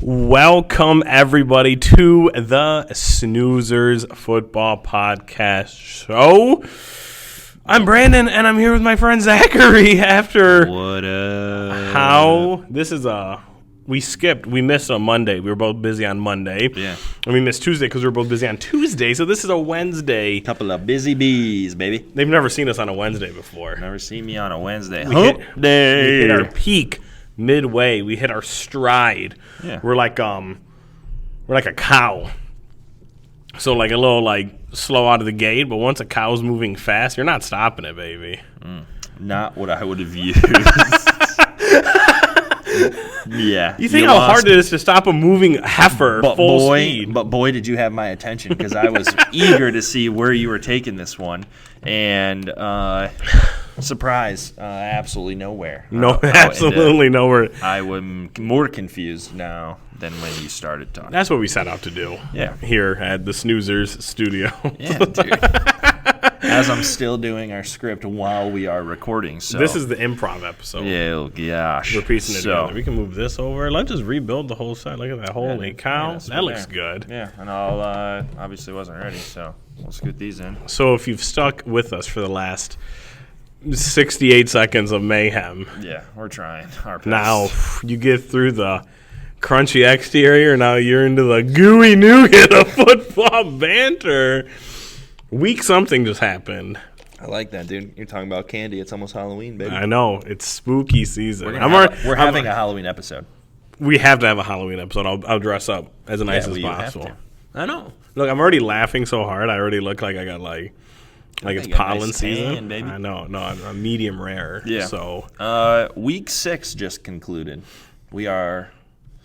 Welcome, everybody, to the Snoozers Football Podcast Show. I'm Brandon, and I'm here with my friend Zachary after... What up? We missed a Monday. We were both busy on Monday. Yeah. And we missed Tuesday because we were both busy on Tuesday, so this is a Wednesday. Couple of busy bees, baby. They've never seen us on a Wednesday before. Never seen me on a Wednesday. We hit our peak midway. We hit our stride. Yeah. We're like a cow. So like a little slow out of the gate, but once a cow's moving fast, you're not stopping it, baby. Not what I would have used. Yeah. You think how hard it is to stop a moving heifer full speed? But boy, did you have my attention because I was eager to see where you were taking this one. And surprise, absolutely nowhere. Absolutely nowhere. I am more confused now than when you started talking. That's what we set out to do. Yeah. Here at the Snoozers studio. Yeah, dude. As I'm still doing our script while we are recording. So this is the improv episode. Yeah, gosh. We're piecing it together. We can move this over. Let's just rebuild the whole side. Look at that. Holy cow. Yeah, that looks good. Yeah, and I'll obviously wasn't ready, so we'll scoot these in. So if you've stuck with us for the last 68 seconds of mayhem. Yeah, we're trying our best. Now you get through the crunchy exterior. Now you're into the gooey nougat of football banter. Week something just happened. I like that, dude. You're talking about candy. It's almost Halloween, baby. I know. It's spooky season. We're having a Halloween episode. We have to have a Halloween episode. I'll dress up as nice as possible. I know. Look, I'm already laughing so hard. I already look like I got like it's pollen season. Baby. I know. No, I'm medium rare. Yeah. So week 6 just concluded. We are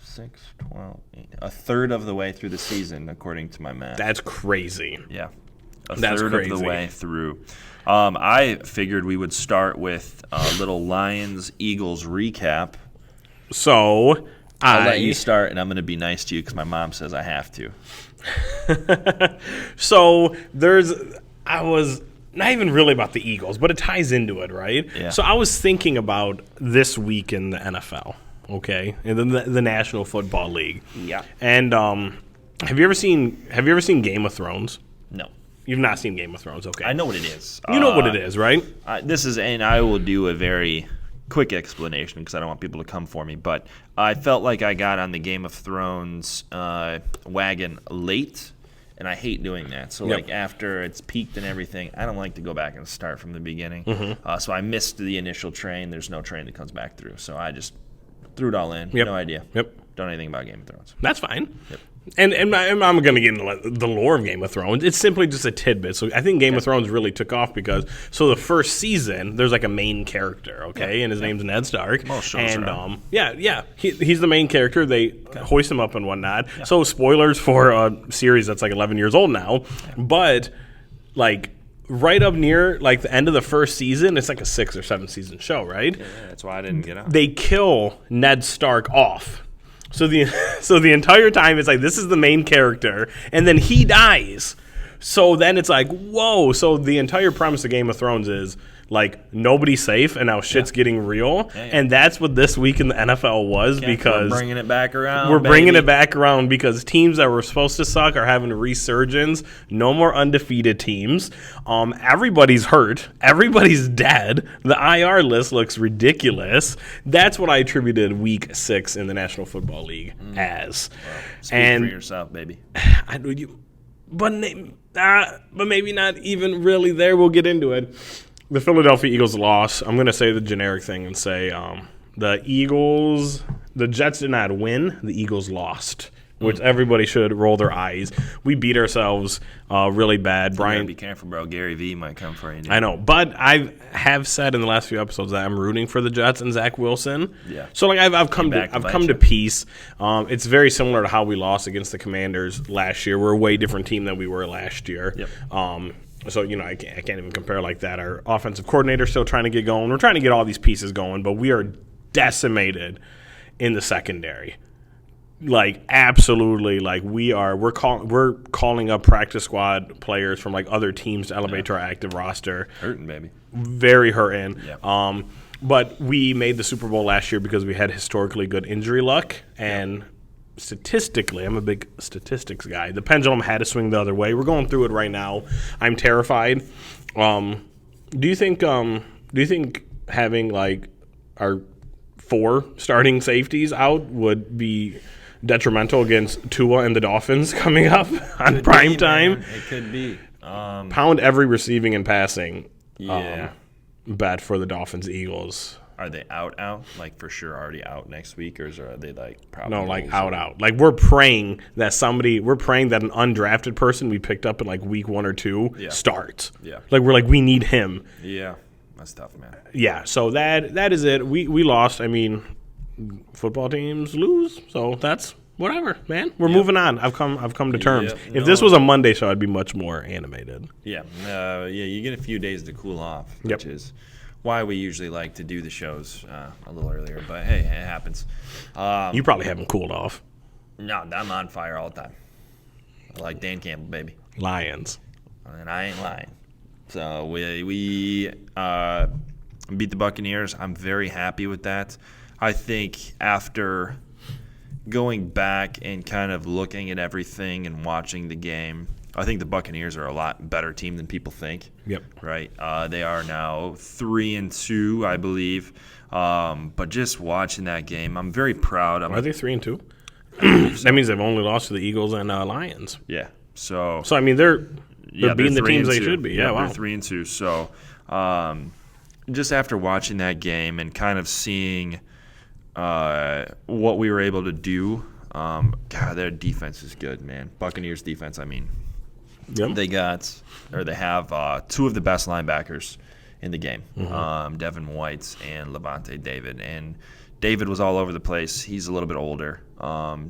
6, 12, 8, a third of the way through the season, according to my math. That's crazy. Yeah. That's third crazy. of the way through. I figured we would start with a little Lions-Eagles recap. So I'll let you start, and I'm going to be nice to you because my mom says I have to. So I was not even really about the Eagles, but it ties into it, right? Yeah. So I was thinking about this week in the NFL, okay, and then the National Football League. Yeah. And have you ever seen Game of Thrones? No. You've not seen Game of Thrones, okay? I know what it is. You know what it is, right? And I will do a very quick explanation because I don't want people to come for me. But I felt like I got on the Game of Thrones wagon late, and I hate doing that. So, after it's peaked and everything, I don't like to go back and start from the beginning. Mm-hmm. So I missed the initial train. There's no train that comes back through. So I just threw it all in. Yep. No idea. Yep. Don't know anything about Game of Thrones. That's fine. Yep. And I'm going to get into the lore of Game of Thrones. It's simply just a tidbit. So I think Game of Thrones really took off because the first season there's like a main character, okay, and his name's Ned Stark. Most shows are. He's the main character. They hoist him up and whatnot. Yeah. So spoilers for a series that's like 11 years old now, but like right up near like the end of the first season, it's like a 6 or 7 season show, right? Yeah, that's why I didn't get on. They kill Ned Stark off. So the entire time it's like this is the main character, and then he dies. So then it's like, whoa. So the entire premise of Game of Thrones is like nobody's safe, and now shit's getting real. Yeah. And that's what this week in the NFL was because we're bringing it back around. We're bringing it back around because teams that were supposed to suck are having a resurgence. No more undefeated teams. Everybody's hurt. Everybody's dead. The IR list looks ridiculous. That's what I attributed week 6 in the National Football League as. Well, speak for yourself, baby. But maybe not even really there. We'll get into it. The Philadelphia Eagles lost. I'm going to say the generic thing and say the Jets did not win. The Eagles lost, which everybody should roll their eyes. We beat ourselves really bad. Brian, be careful, bro. Gary V might come for you. Dude. I know, but I have said in the last few episodes that I'm rooting for the Jets and Zach Wilson. Yeah. So like I've come to peace. It's very similar to how we lost against the Commanders last year. We're a way different team than we were last year. Yep. So, I can't even compare like that. Our offensive coordinator still trying to get going. We're trying to get all these pieces going, but we are decimated in the secondary. Like, absolutely. Like, we're calling up practice squad players from, like, other teams to elevate to our active roster. Hurting, baby. Very hurting. Yeah. But we made the Super Bowl last year because we had historically good injury luck, and statistically, I'm a big statistics guy. The pendulum had to swing the other way. We're going through it right now. I'm terrified. Do you think having like our 4 starting safeties out would be detrimental against Tua and the Dolphins coming up on prime time? It could be. Pound every receiving and passing. Yeah. Bet for the Dolphins Eagles. Are they out? Like for sure already out next week, or are they like probably? No, like out. Like we're praying that an undrafted person we picked up in like week 1 or 2 starts. Yeah. Like we need him. Yeah. That's tough, man. Yeah. So that is it. We lost. I mean, football teams lose, so that's whatever, man. We're moving on. I've come to terms. If this was a Monday show, I'd be much more animated. Yeah. You get a few days to cool off, which is why we usually like to do the shows a little earlier. But hey, it happens. You probably haven't cooled off. No, I'm on fire all the time. I like Dan Campbell, baby. Lions. And I ain't lying. So we beat the Buccaneers. I'm very happy with that. I think after going back and kind of looking at everything and watching the game, I think the Buccaneers are a lot better team than people think. Yep. Right. They are now 3-2, I believe. But just watching that game, I'm very proud. Are they 3-2? That means they've only lost to the Eagles and Lions. Yeah. So I mean they're beating the teams they 3-2. should be. Yeah, wow. They're 3-2. So just after watching that game and kind of seeing what we were able to do, God, their defense is good, man. Buccaneers defense, I mean. Yep. They have 2 of the best linebackers in the game, Devin White and Levante David. And David was all over the place. He's a little bit older.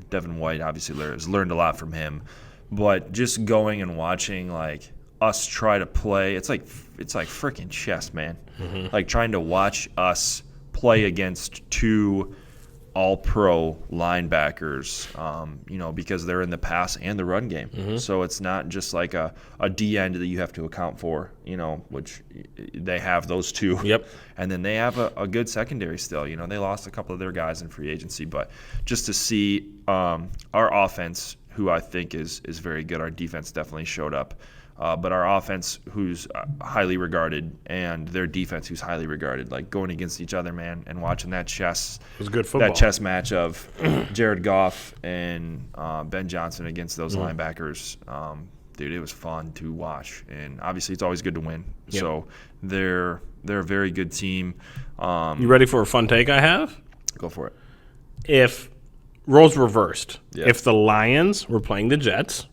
Devin White obviously has learned a lot from him. But just going and watching like us try to play, it's like freaking chess, man. Like trying to watch us play against 2 all-pro linebackers, because they're in the pass and the run game. So it's not just like a D end that you have to account for, which they have those 2. Yep. And then they have a good secondary still. They lost a couple of their guys in free agency. But just to see our offense, who I think is very good, our defense definitely showed up. But our offense, who's highly regarded, and their defense, who's highly regarded, like going against each other, man, and watching that chess, it was good football. That chess match of Jared Goff and Ben Johnson against those linebackers, dude, it was fun to watch. And obviously, it's always good to win. Yep. So they're a very good team. You ready for a fun take I have? Go for it. If roles reversed, if the Lions were playing the Jets,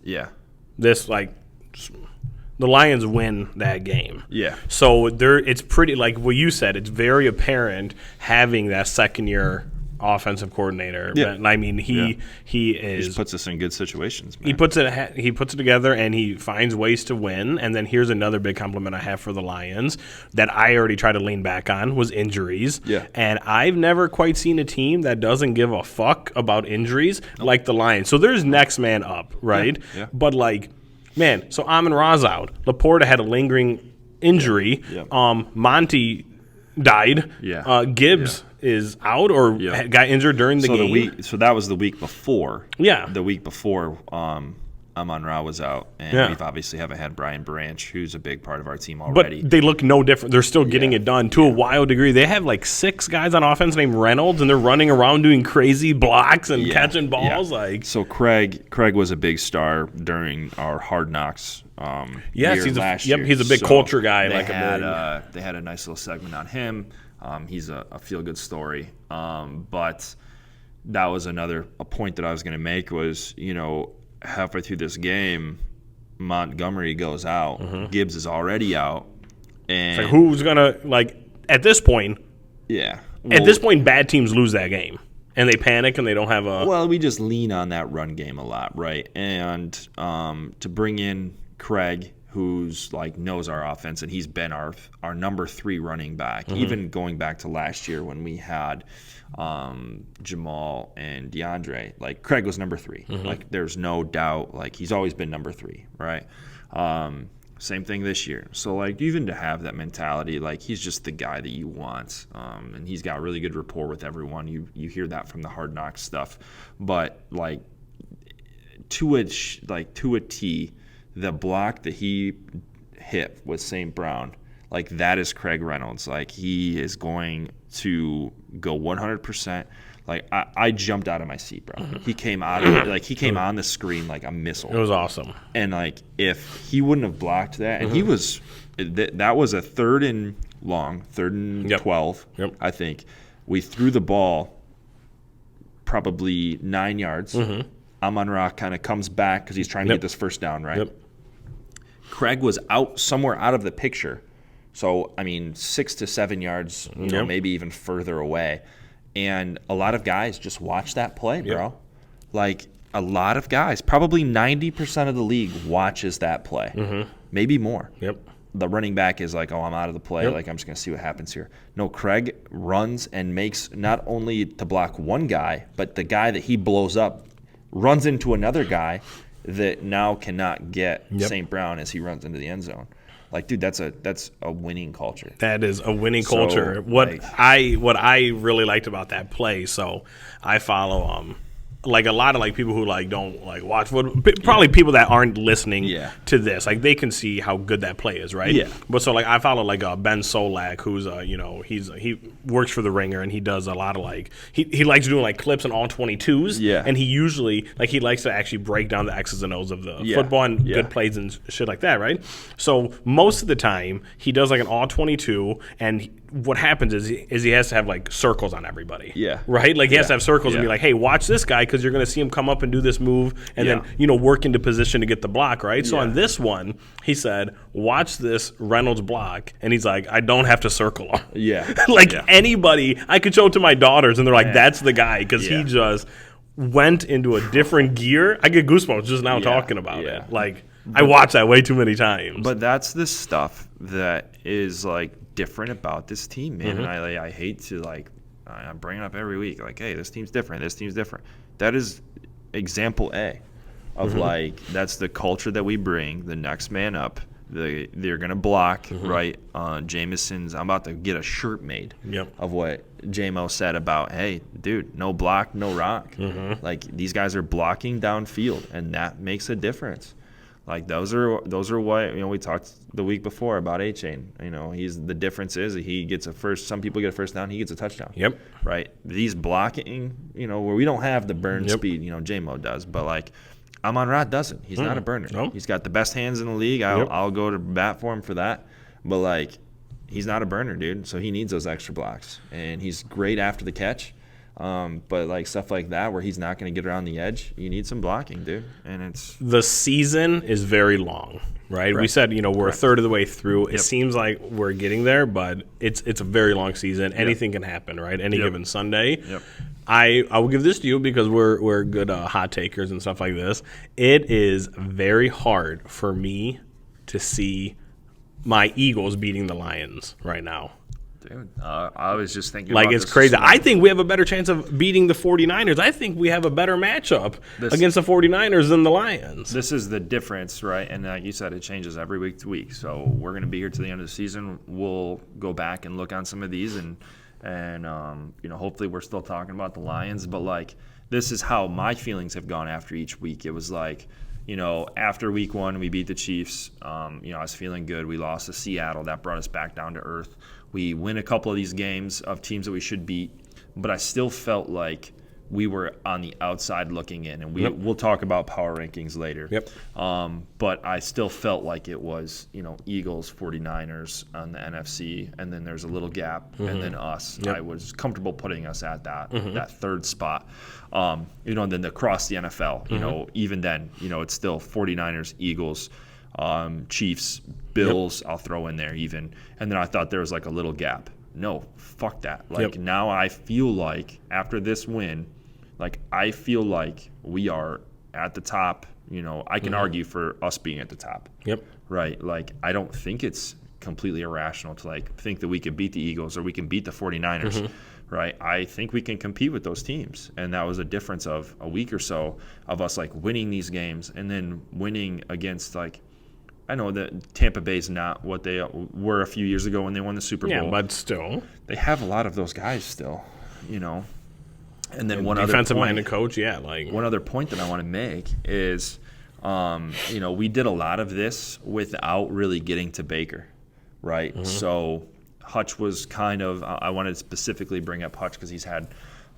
the Lions win that game. Yeah. So it's pretty, like what you said, it's very apparent having that second-year offensive coordinator. Yeah. I mean, he just puts us in good situations, man. He puts it together, and he finds ways to win. And then here's another big compliment I have for the Lions that I already tried to lean back on was injuries. Yeah. And I've never quite seen a team that doesn't give a fuck about injuries like the Lions. So there's next man up, right? Yeah. But like, man, so Amon-Ra's out. Laporta had a lingering injury. Yeah. Monty died. Yeah. Gibbs is out or got injured during the game. So that was the week before. Yeah. The week before Amon-Ra was out. And we've obviously haven't had Brian Branch, who's a big part of our team already. But they look no different. They're still getting it done to a wild degree. They have like 6 guys on offense named Reynolds, and they're running around doing crazy blocks and catching balls. Like So Craig was a big star during our Hard Knocks yes, year. He's a big culture guy. They had a nice little segment on him. He's a feel-good story. But that was a point that I was going to make was, halfway through this game, Montgomery goes out. Mm-hmm. Gibbs is already out. And it's like, who's going to, at this point? Yeah. At this point, bad teams lose that game. And they panic and they don't have a... Well, we just lean on that run game a lot, right? And to bring in Craig, who's knows our offense, and he's been our number 3 running back, even going back to last year when we had Jamal and DeAndre. Craig was number 3. There's no doubt. He's always been number 3, right? Same thing this year. So, like, even to have that mentality, like, he's just the guy that you want. And he's got really good rapport with everyone. You hear that from the Hard Knocks stuff. But, like, to a T, the block that he hit with St. Brown, like, that is Craig Reynolds. Like, he is going to go 100%. Like, I jumped out of my seat, bro. He came out of it, like, he came on the screen like a missile. It was awesome. And, like, if he wouldn't have blocked that, and he was that was a third and 12, I think. We threw the ball probably 9 yards. Amon-Ra kind of comes back because he's trying to get this first down, right? Craig was somewhere out of the picture. So, I mean, 6 to 7 yards, you know, maybe even further away. And a lot of guys just watch that play, bro. Like, a lot of guys, probably 90% of the league watches that play. Maybe more. The running back is like, oh, I'm out of the play. Like, I'm just going to see what happens here. No, Craig runs and makes not only to block one guy, but the guy that he blows up runs into another guy that now cannot get St. Brown as he runs into the end zone. Like, dude, that's a winning culture. That is a winning culture. So, what I really liked about that play. So I follow like a lot of like people who like don't like watch probably people that aren't listening to this, like they can see how good that play is, right? But so like I follow like Ben Solak, who's you know, he works for the Ringer, and he does a lot of like he likes doing like clips on all 22s, and he usually like he likes to actually break down the X's and O's of the football and good plays and shit like that, right? So most of the time he does like an all 22, and what happens is he has to have like circles on everybody, right? Like he has to have circles and be like, hey, watch this guy, because you're going to see him come up and do this move and then, you know, work into position to get the block, right? So on this one, he said, watch this Reynolds block, and he's like, I don't have to circle him. Like anybody, I could show it to my daughters, and they're like, that's the guy, because he just went into a different gear. I get goosebumps just now talking about it. Like, I watched that way too many times. But that's the stuff that is like different about this team, man. And I hate to like I bring it up every week, like, hey, this team's different. That is example A of like, that's the culture that we bring. The next man up. They're gonna block, right? Jameson's. I'm about to get a shirt made of what JMO said about, hey, dude, no block, no rock. Like, these guys are blocking downfield, and that makes a difference. Like, those are what, you know, we talked the week before about A-Chain. You know, the difference is that he gets a first. Some people get a first down, he gets a touchdown. Right. These blocking, you know, where we don't have the burn speed, you know, J-Mo does, but like Amon-Ra doesn't. He's not a burner. He's got the best hands in the league. I'll go to bat for him for that. But like, he's not a burner, dude. So he needs those extra blocks, and he's great after the catch. But like stuff like that where he's not going to get around the edge, you need some blocking, dude. And it's the season is very long, right? We said, you know, we're a third of the way through. It seems like we're getting there, but it's a very long season. Anything can happen, right? Any given Sunday. I will give this to you because we're good hot takers and stuff like this. It is very hard for me to see my Eagles beating the Lions right now. Dude, I was just thinking like, about it's this crazy. I think we have a better chance of beating the 49ers. I think we have a better matchup against the 49ers than the Lions. This is the difference, right? And like you said, it changes every week to week. So we're going to be here to the end of the season. We'll go back and look on some of these, and you know, hopefully we're still talking about the Lions. But like, this is how my feelings have gone after each week. It was like, you know, after week 1, we beat the Chiefs. You know, I was feeling good. We lost to Seattle. That brought us back down to earth. We win a couple of these games of teams that we should beat, but I still felt like we were on the outside looking in, and we'll talk about power rankings later. But I still felt like it was, you know, Eagles, 49ers on the NFC, and then there's a little gap, and then us. I was comfortable putting us at that third spot. You know, and then across the NFL, you know, even then, you know, it's still 49ers, Eagles, Chiefs, Bills, I'll throw in there even. And then I thought there was like a little gap. No, fuck that. Like, now I feel like after this win, like, I feel like we are at the top. You know, I can argue for us being at the top. Right? Like, I don't think it's completely irrational to like think that we could beat the Eagles or we can beat the 49ers. Right? I think we can compete with those teams. And that was a difference of a week or so of us like winning these games and then winning against like I know that Tampa Bay's not what they were a few years ago when they won the Super Bowl. Yeah, but still. They have a lot of those guys still, you know. And then one defensive-minded coach, yeah. One other point that I want to make is, you know, we did a lot of this without really getting to Baker, right? Mm-hmm. So Hutch was kind of – I wanted to specifically bring up Hutch because he's had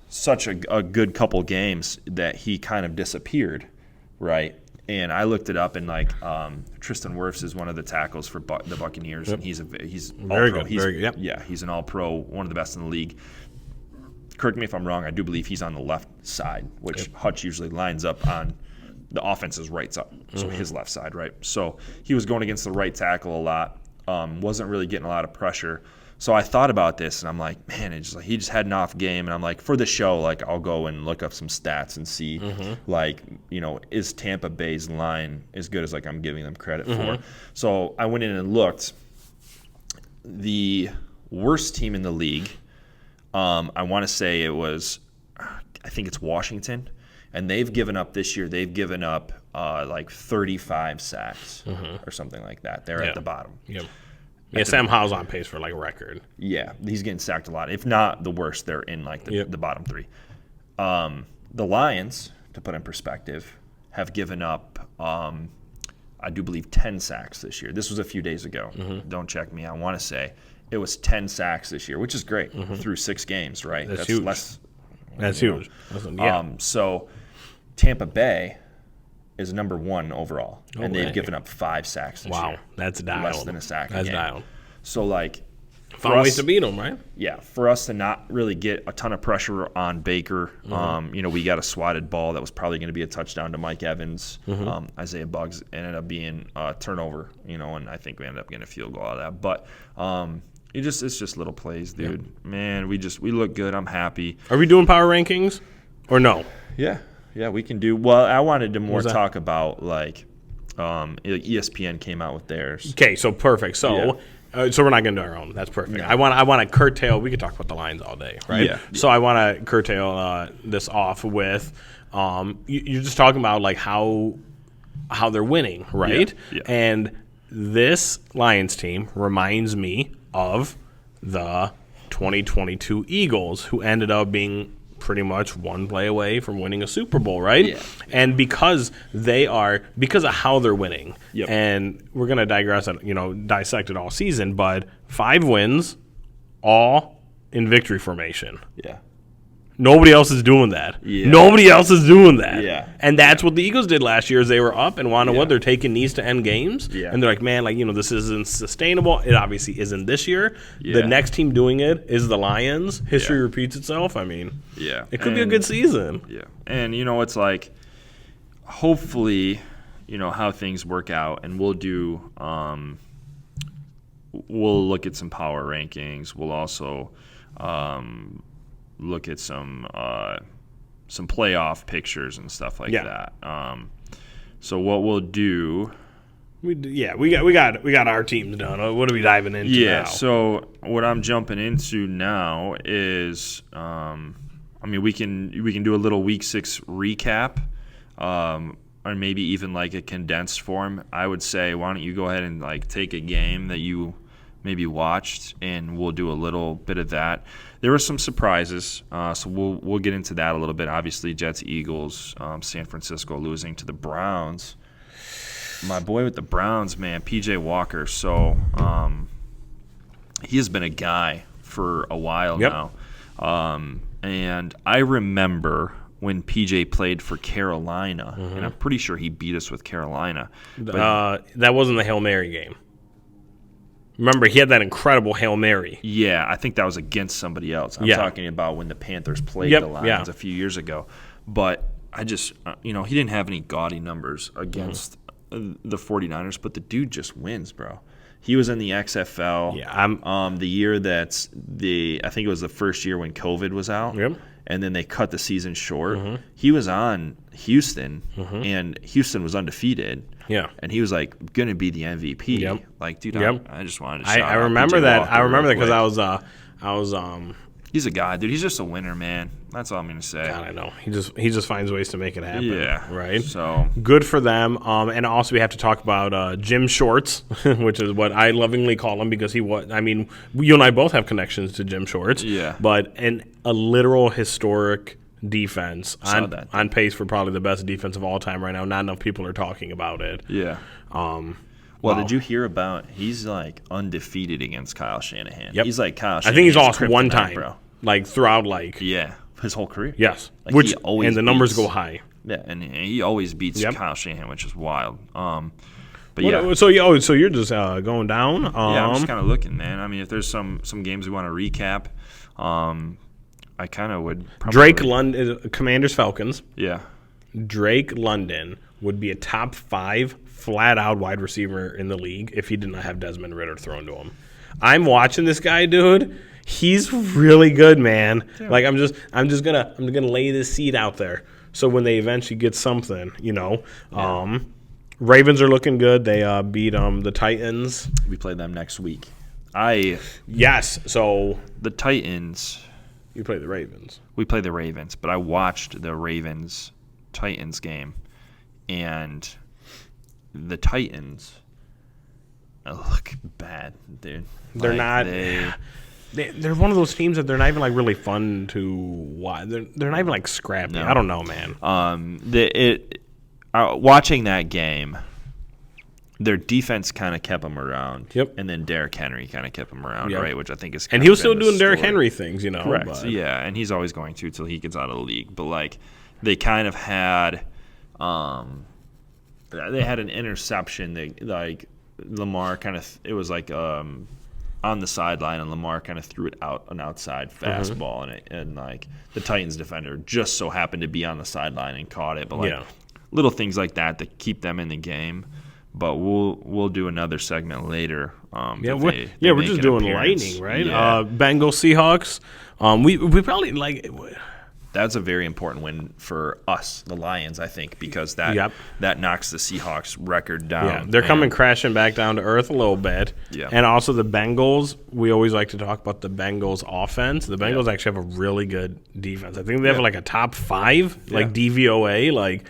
such a good couple games that he kind of disappeared, right? And I looked it up, and like Tristan Wirfs is one of the tackles for the Buccaneers, and he's very good. Very good. Yep. Yeah, he's an All-Pro, one of the best in the league. Correct me if I'm wrong. I do believe he's on the left side, which Hutch usually lines up on the offense's right side, so his left side, right? So he was going against the right tackle a lot. Wasn't really getting a lot of pressure. So I thought about this, and I'm like, man, he just had an off game, and I'm like, for the show, like I'll go and look up some stats and see, like, you know, is Tampa Bay's line as good as like I'm giving them credit for? So I went in and looked. The worst team in the league, I want to say it was, I think it's Washington, and they've given up this year. They've given up like 35 sacks or something like that. They're at the bottom. Yep. Yeah, Sam Howell's on pace for like a record. Yeah, he's getting sacked a lot. If not the worst, they're in like the bottom three. The Lions, to put in perspective, have given up, I do believe, 10 sacks this year. This was a few days ago. Don't check me. I want to say it was 10 sacks this year, which is great through 6 games, right? That's huge. That's huge. So Tampa Bay is number 1 overall, and they've given up 5 sacks this year. Wow, that's dialed. Less than a sack a game. That's dialed. So, like, found ways to beat them, right? Yeah, for us to not really get a ton of pressure on Baker, you know, we got a swatted ball that was probably going to be a touchdown to Mike Evans. Isaiah Buggs ended up being a turnover, you know, and I think we ended up getting a field goal out of that. But it's just little plays, dude. Yep. Man, we look good. I'm happy. Are we doing power rankings or no? Yeah, we can do. Well, I wanted to more talk about like ESPN came out with theirs. Okay, so perfect. So so we're not going to do our own. That's perfect. No. I want to curtail. We could talk about the lines all day, right? Yeah. So I want to curtail this off with you're just talking about like how they're winning, right? Yeah. And this Lions team reminds me of the 2022 Eagles, who ended up being pretty much one play away from winning a Super Bowl, right? Yeah. And because of how they're winning, and we're going to digress and, dissect it all season, but 5 wins, all in victory formation. Yeah. Nobody else is doing that. Yeah. Nobody else is doing that. Yeah. And that's what the Eagles did last year is they were up and they're taking knees to end games. Yeah. And they're like, man, this isn't sustainable. It obviously isn't this year. Yeah. The next team doing it is the Lions. History repeats itself. I mean, it could be a good season. Yeah. And, it's like hopefully, how things work out, and we'll do we'll look at some power rankings. We'll also look at some playoff pictures and stuff like that. So what we'll do, we got our teams done. What are we diving into now? So what I'm jumping into now is, we can do a little Week 6 recap, or maybe even like a condensed form. I would say, why don't you go ahead and like take a game that you maybe watched, and we'll do a little bit of that. There were some surprises, so we'll get into that a little bit. Obviously, Jets, Eagles, San Francisco losing to the Browns. My boy with the Browns, man, P.J. Walker. So he has been a guy for a while now. And I remember when P.J. played for Carolina, and I'm pretty sure he beat us with Carolina. That wasn't the Hail Mary game. Remember, he had that incredible Hail Mary. Yeah, I think that was against somebody else. I'm talking about when the Panthers played the Lions a few years ago. But I just, he didn't have any gaudy numbers against the 49ers, but the dude just wins, bro. He was in the XFL. Yeah, the year that's I think it was the first year when COVID was out. Yep. And then they cut the season short. He was on Houston, and Houston was undefeated. Yeah. And he was like going to be the MVP. Like, dude, I just wanted to shout I remember out that. Walker I remember that because I was He's a guy, dude. He's just a winner, man. That's all I'm gonna say. God, I know. He just finds ways to make it happen. Yeah. Right. So good for them. And also we have to talk about Jim Shorts, which is what I lovingly call him because he was. I mean, you and I both have connections to Jim Shorts. Yeah. But a literal historic defense on pace for probably the best defense of all time right now. Not enough people are talking about it. Yeah. Well, did you hear about? He's like undefeated against Kyle Shanahan. Yep. He's like Kyle Shanahan. I think he's lost one kryptonite, time, bro. Like throughout, Yeah, his whole career. yes, Like, which he always and the numbers beats- go high. Yeah, and he always beats Yep. Kyle Shanahan, which is wild. But yeah, So you're just going down. yeah, I'm just kind of looking, man. I mean, if there's some games we want to recap, I kind of would. Probably, Drake London, Commanders Falcons. Yeah. Drake London would be a top 5 flat-out wide receiver in the league if he did not have Desmond Ridder thrown to him. I'm watching this guy, dude. He's really good, man. Yeah. Like I'm gonna lay this seed out there. So when they eventually get something, Ravens are looking good. They beat the Titans. We play them next week. Yes. So The Titans. you play the Ravens. We play the Ravens, but I watched the Ravens-Titans game, and the Titans look bad, dude. They're not. They're one of those teams that they're not even like really fun to watch. They're not even like scrappy. No. I don't know, man. Watching that game, their defense kind of kept them around. Yep. And then Derrick Henry kind of kept them around, Yep. right? Which I think is. And he was still doing Derrick Henry things, Correct. But. Yeah, and he's always going to till he gets out of the league. But like, they kind of had, they had an interception. That like Lamar kind of, it was like on the sideline, and Lamar kind of threw it out an outside fastball, and like the Titans defender just so happened to be on the sideline and caught it. But like little things like that keep them in the game. But we'll do another segment later. We're just doing lightning, right? Yeah. Bengals Seahawks. We probably like. That's a very important win for us, the Lions, I think, because that knocks the Seahawks record down. Yeah, they're coming crashing back down to earth a little bit. Yeah. And also the Bengals, we always like to talk about the Bengals offense. The Bengals actually have a really good defense. I think they have like a top 5, like DVOA, like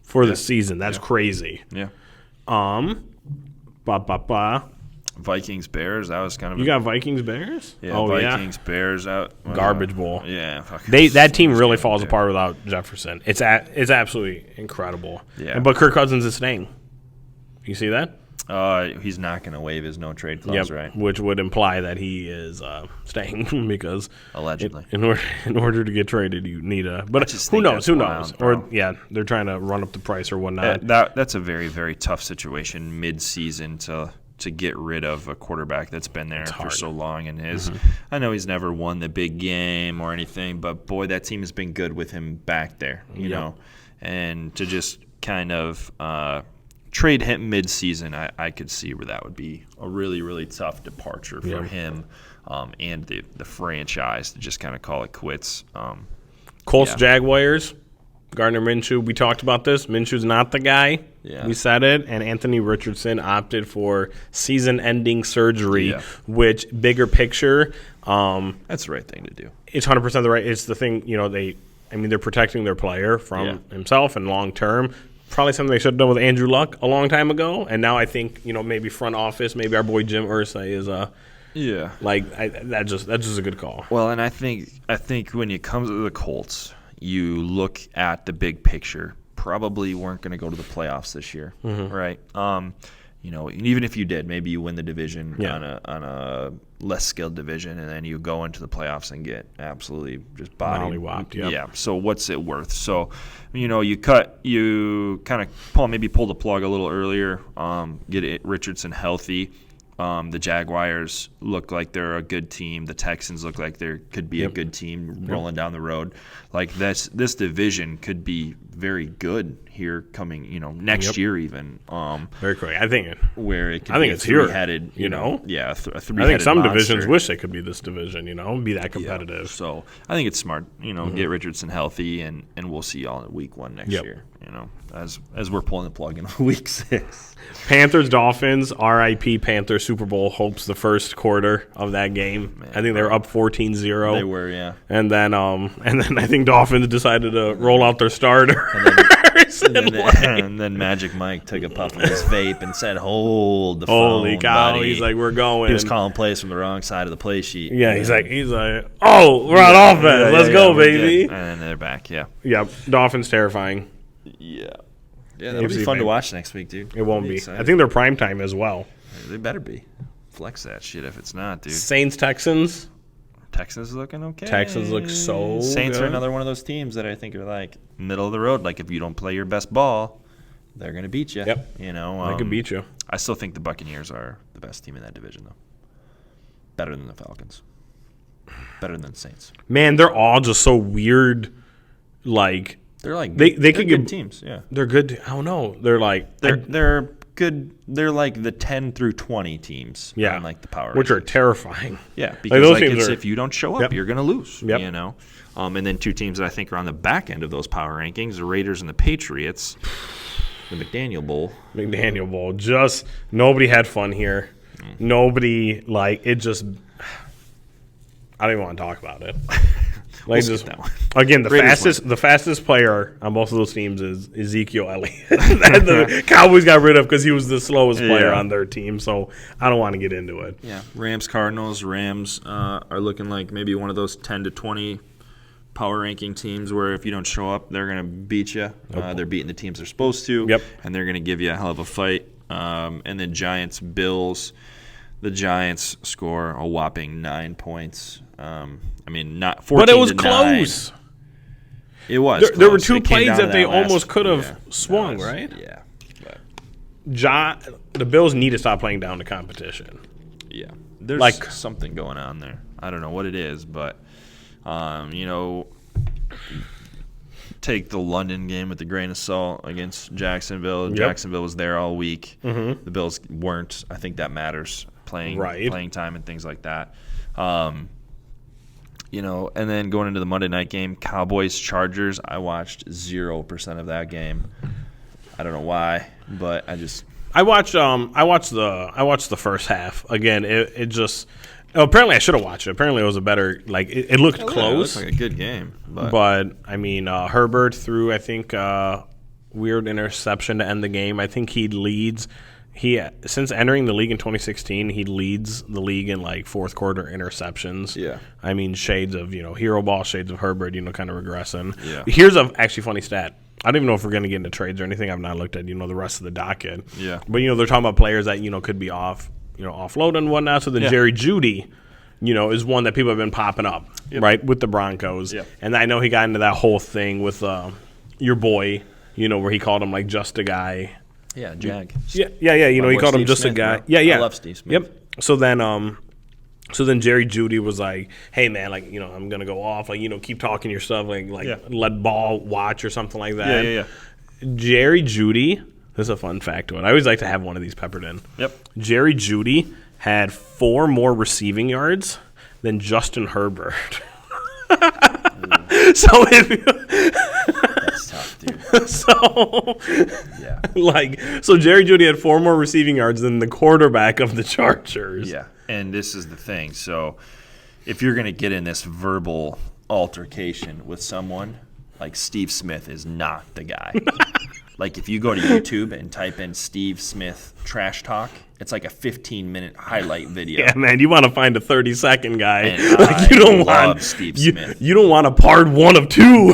for the season. That's crazy. Yeah. Vikings Bears. That was kind of you got Vikings Bears. Yeah, Vikings Bears out garbage bowl. Yeah, that team really falls apart without Jefferson. It's absolutely incredible. Yeah, but Kirk Cousins is staying. You see that? He's not going to waive his no trade clause, right? Which would imply that he is staying because allegedly, in order to get traded, you need a. But who knows? Who knows? Or they're trying to run up the price or whatnot. That's a very, very tough situation mid-season to get rid of a quarterback that's been there for so long. And I know he's never won the big game or anything, but boy, that team has been good with him back there, you know. And to just kind of trade him mid-season, I could see where that would be a really, really tough departure for him and the franchise to just kind of call it quits. Colts, Jaguars, Gardner Minshew. We talked about this. Minshew's not the guy. Yeah. We said it. And Anthony Richardson opted for season-ending surgery, which, bigger picture, that's the right thing to do. It's 100% the right. It's the thing, they're protecting their player from himself and long-term. Probably something they should have done with Andrew Luck a long time ago. And now I think, maybe front office, maybe our boy Jim Irsay is that's just a good call. Well, and I think when it comes to the Colts, you look at the big picture. Probably weren't going to go to the playoffs this year, right? Even if you did, maybe you win the division on a less skilled division, and then you go into the playoffs and get absolutely just mollywopped. Yeah. So what's it worth? So, you kind of pull the plug a little earlier. Get Richardson healthy. The Jaguars look like they're a good team. The Texans look like they could be a good team rolling down the road. Like this division could be very good here coming, next year even. Very quick. I think where it could I be think it's here. Three-headed, a three-headed I think some monster. divisions wish they could be this division, be that competitive. So I think it's smart, get Richardson healthy, and we'll see y'all in week 1 next year. as we're pulling the plug in week 6. Panthers, Dolphins, RIP Panthers Super Bowl hopes the first quarter of that game. Man, I think they were up 14-0. They were, yeah. And then I think Dolphins decided to roll out their starter. And then Magic Mike took a puff of his vape and said, "Hold the phone, holy cow!" buddy. He's like, "We're going." He was calling plays from the wrong side of the play sheet. Yeah, he's like, "Oh, we're on offense. Let's go, baby!" And then they're back. Yeah. Yep. Dolphins terrifying. Yeah, that'll be fun to watch next week, dude. It won't be. I think they're prime time as well. They better be. Flex that shit if it's not, dude. Saints, Texans. Texans looking okay. Texans look so Saints good. are another one of those teams that I think are like middle of the road. Like if you don't play your best ball, they're gonna beat you. Yep. You know, They could beat you. I still think the Buccaneers are the best team in that division, though. Better than the Falcons. Better than the Saints. Man, they're all just so weird. Like they're like they they're could good get teams. Yeah, they're good. I don't know. They're like they're good. They're like the 10 through 20 teams. Yeah, on like the power, which are terrifying. Yeah, because those teams if you don't show up, Yep. you're gonna lose. Yep. You know, and then 2 teams that I think are on the back end of those power rankings: the Raiders and the Patriots. The McDaniel Bowl. Just nobody had fun here. Nobody it just. I don't even want to talk about it. Again, the fastest player on both of those teams is Ezekiel Elliott. That the Cowboys got rid of because he was the slowest player on their team. So I don't want to get into it. Yeah, Rams are looking like maybe one of those 10 to 20 power ranking teams where if you don't show up, they're going to beat you. They're beating the teams they're supposed to. Yep. And they're going to give you a hell of a fight. And then Giants, Bills. The Giants score a whopping 9 points. Not 14 but it was to close. 9. It was. There were close. 2 It came plays down that to they last- almost could have swung, right? Yeah. But, The Bills need to stop playing down to competition. yeah. There's something going on there. I don't know what it is, but take the London game with a grain of salt against Jacksonville. Yep. Jacksonville was there all week. Mm-hmm. The Bills weren't. I think that matters. Playing time and things like that. And then going into the Monday night game, Cowboys Chargers. I watched 0% of that game. I don't know why, but I watched the first half. Again, it just apparently I should have watched it. Apparently it was a better it looked close. It looked like a good game, but Herbert threw I think weird interception to end the game. I think he leads. Since entering the league in 2016, he leads the league in fourth quarter interceptions. Yeah. Shades of hero ball, shades of Herbert, kind of regressing. Yeah. Here's a actually funny stat. I don't even know if we're going to get into trades or anything. I've not looked at the rest of the docket. Yeah. But they're talking about players that could be offload and whatnot. So then Jerry Jeudy, is one that people have been popping up, right, with the Broncos. Yep. And I know he got into that whole thing with your boy, where he called him just a guy. Yeah, Jag. Yeah. He called him just Smith, a guy. bro. Yeah. I love Steve Smith. Yep. So then Jerry Jeudy was like, "Hey man, I'm gonna go off. Keep talking your stuff. Let ball watch or something like that." Yeah. Jerry Jeudy. This is a fun fact to it. I always like to have one of these peppered in. Yep. Jerry Jeudy had 4 more receiving yards than Justin Herbert. So That's tough, dude. So Jerry Jeudy had 4 more receiving yards than the quarterback of the Chargers. Yeah, and this is the thing. So if you're going to get in this verbal altercation with someone, Steve Smith is not the guy. If you go to YouTube and type in Steve Smith trash talk, it's like a 15-minute highlight video. Yeah, man, you want to find a 30-second guy. And you don't love Steve Smith. You don't want a part 1 of 2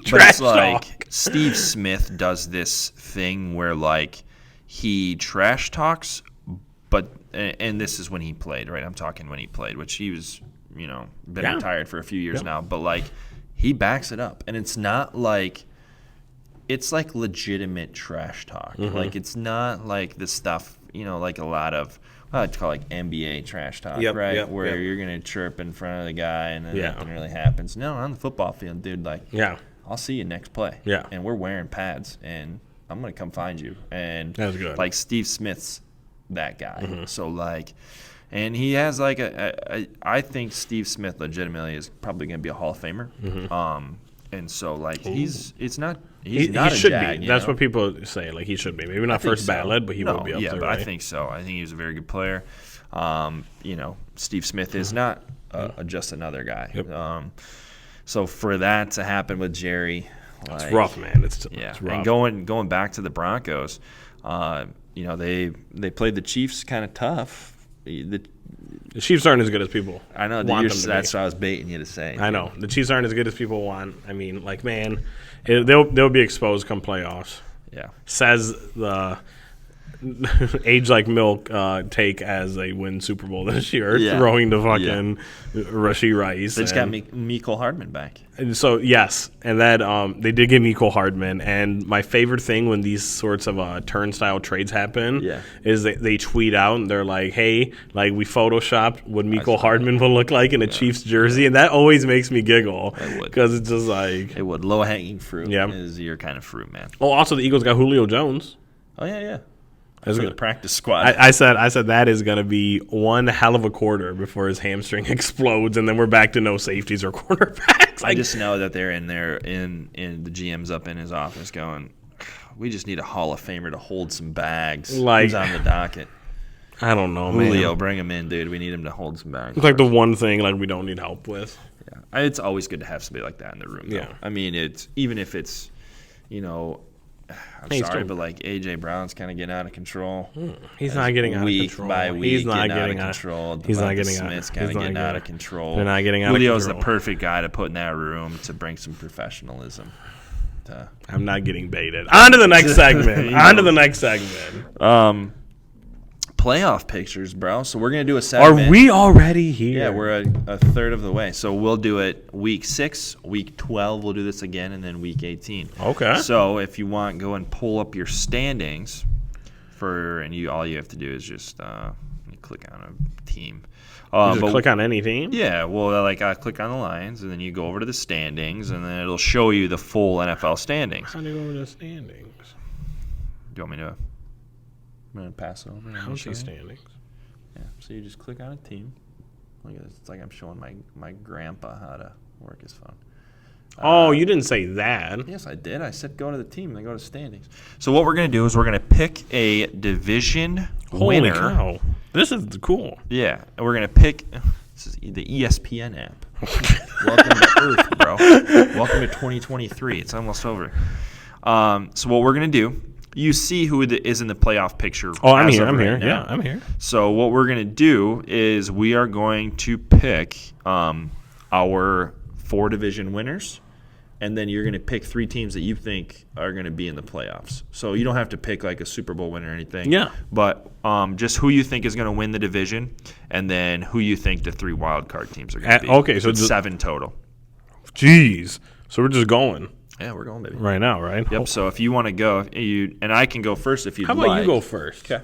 trash talk. Steve Smith does this thing where he trash talks, and this is when he played, right? I'm talking when he played, which he was, been retired for a few years now, but he backs it up, and it's not it's legitimate trash talk. Mm-hmm. It's not the stuff, a lot of I'd call NBA trash talk, right? Where you're gonna chirp in front of the guy and then nothing really happens. No, on the football field, dude, I'll see you next play. Yeah. And we're wearing pads and I'm gonna come find you. And that's good. Steve Smith's that guy. Mm-hmm. So and he has I think Steve Smith legitimately is probably gonna be a Hall of Famer. Mm-hmm. And so, like, he's not He a should Jag, be. you That's know? what people say. Like, he should be. Maybe not think first so. ballot, but he will be up yeah, there, but right? I think so. I think he was a very good player. Steve Smith is not just another guy. Yep. So for that to happen with Jerry, It's rough, man. It's rough. and going back to the Broncos, they played the Chiefs kind of tough. The Chiefs aren't as good as people I know want them to that's be. what I was baiting you to say. I know. The Chiefs aren't as good as people want. I mean, like, man, they'll be exposed come playoffs. Yeah. Says the age like milk take as they win Super Bowl this year, throwing to fucking Rashee Rice. They just got Mecole Hardman back. And so, yes, and that they did give Mecole Hardman. And my favorite thing when these sorts of turnstile trades happen is they tweet out and they're like, hey, like, we photoshopped what Mecole Hardman will look like in a Chiefs jersey. And that always makes me giggle because it's just like. It would. Low-hanging fruit is your kind of fruit, man. Oh, also the Eagles got Julio Jones. Oh, yeah. That's For good. the practice squad. I said that is going to be one hell of a quarter before his hamstring explodes, and then we're back to no safeties or quarterbacks. I just know that they're in there, in the GM's up in his office going, we just need a Hall of Famer to hold some bags. Like, who's on the docket? I don't know, man. Julio, bring him in, dude. We need him to hold some bags. It's like the one thing like we don't need help with. Yeah, it's always good to have somebody like that in the room. Though. Yeah, I mean, it's even if it's, I'm sorry, but like AJ Brown's kind of getting out of control. He's not getting out of control. Week by week, he's not getting out of control. He's not Devonta getting Smith's kind of getting out of control. They're not getting out of control. Julio's the perfect guy to put in that room to bring some professionalism. I'm not getting baited. On to the next segment. Playoff pictures, bro. So we're going to do a segment. Are we already here? Yeah, we're a third of the way. So we'll do it week 6, week 12. We'll do this again, and then week 18. Okay. So if you want, go and pull up your standings all you have to do is just click on a team. Click on any team? Yeah, well, like I click on the Lions, and then you go over to the standings, and then it'll show you the full NFL standings. How do you go over to the standings? Do you want me to? I'm going to pass it over. I don't see standings. Yeah, so you just click on a team. Look at this. It's like I'm showing my grandpa how to work his phone. Oh, you didn't say that. Yes, I did. I said go to the team, then go to standings. So what we're going to do is we're going to pick a division winner. Holy cow. This is cool. Yeah, and we're going to pick this is the ESPN app. Welcome to Earth, bro. Welcome to 2023. It's almost over. So what we're going to do, you see who is in the playoff picture. Oh, I'm here. Now. Yeah, I'm here. So what we're going to do is we are going to pick our 4 division winners, and then you're going to pick 3 teams that you think are going to be in the playoffs. So you don't have to pick like a Super Bowl winner or anything. Yeah. But just who you think is going to win the division, and then who you think the 3 wild card teams are going to be. Okay, so it's 7 total. Jeez. So we're just going. Yeah, we're going, baby. Right now, right? Yep. So if you want to go, and I can go first if you'd like. How about you go first? Okay.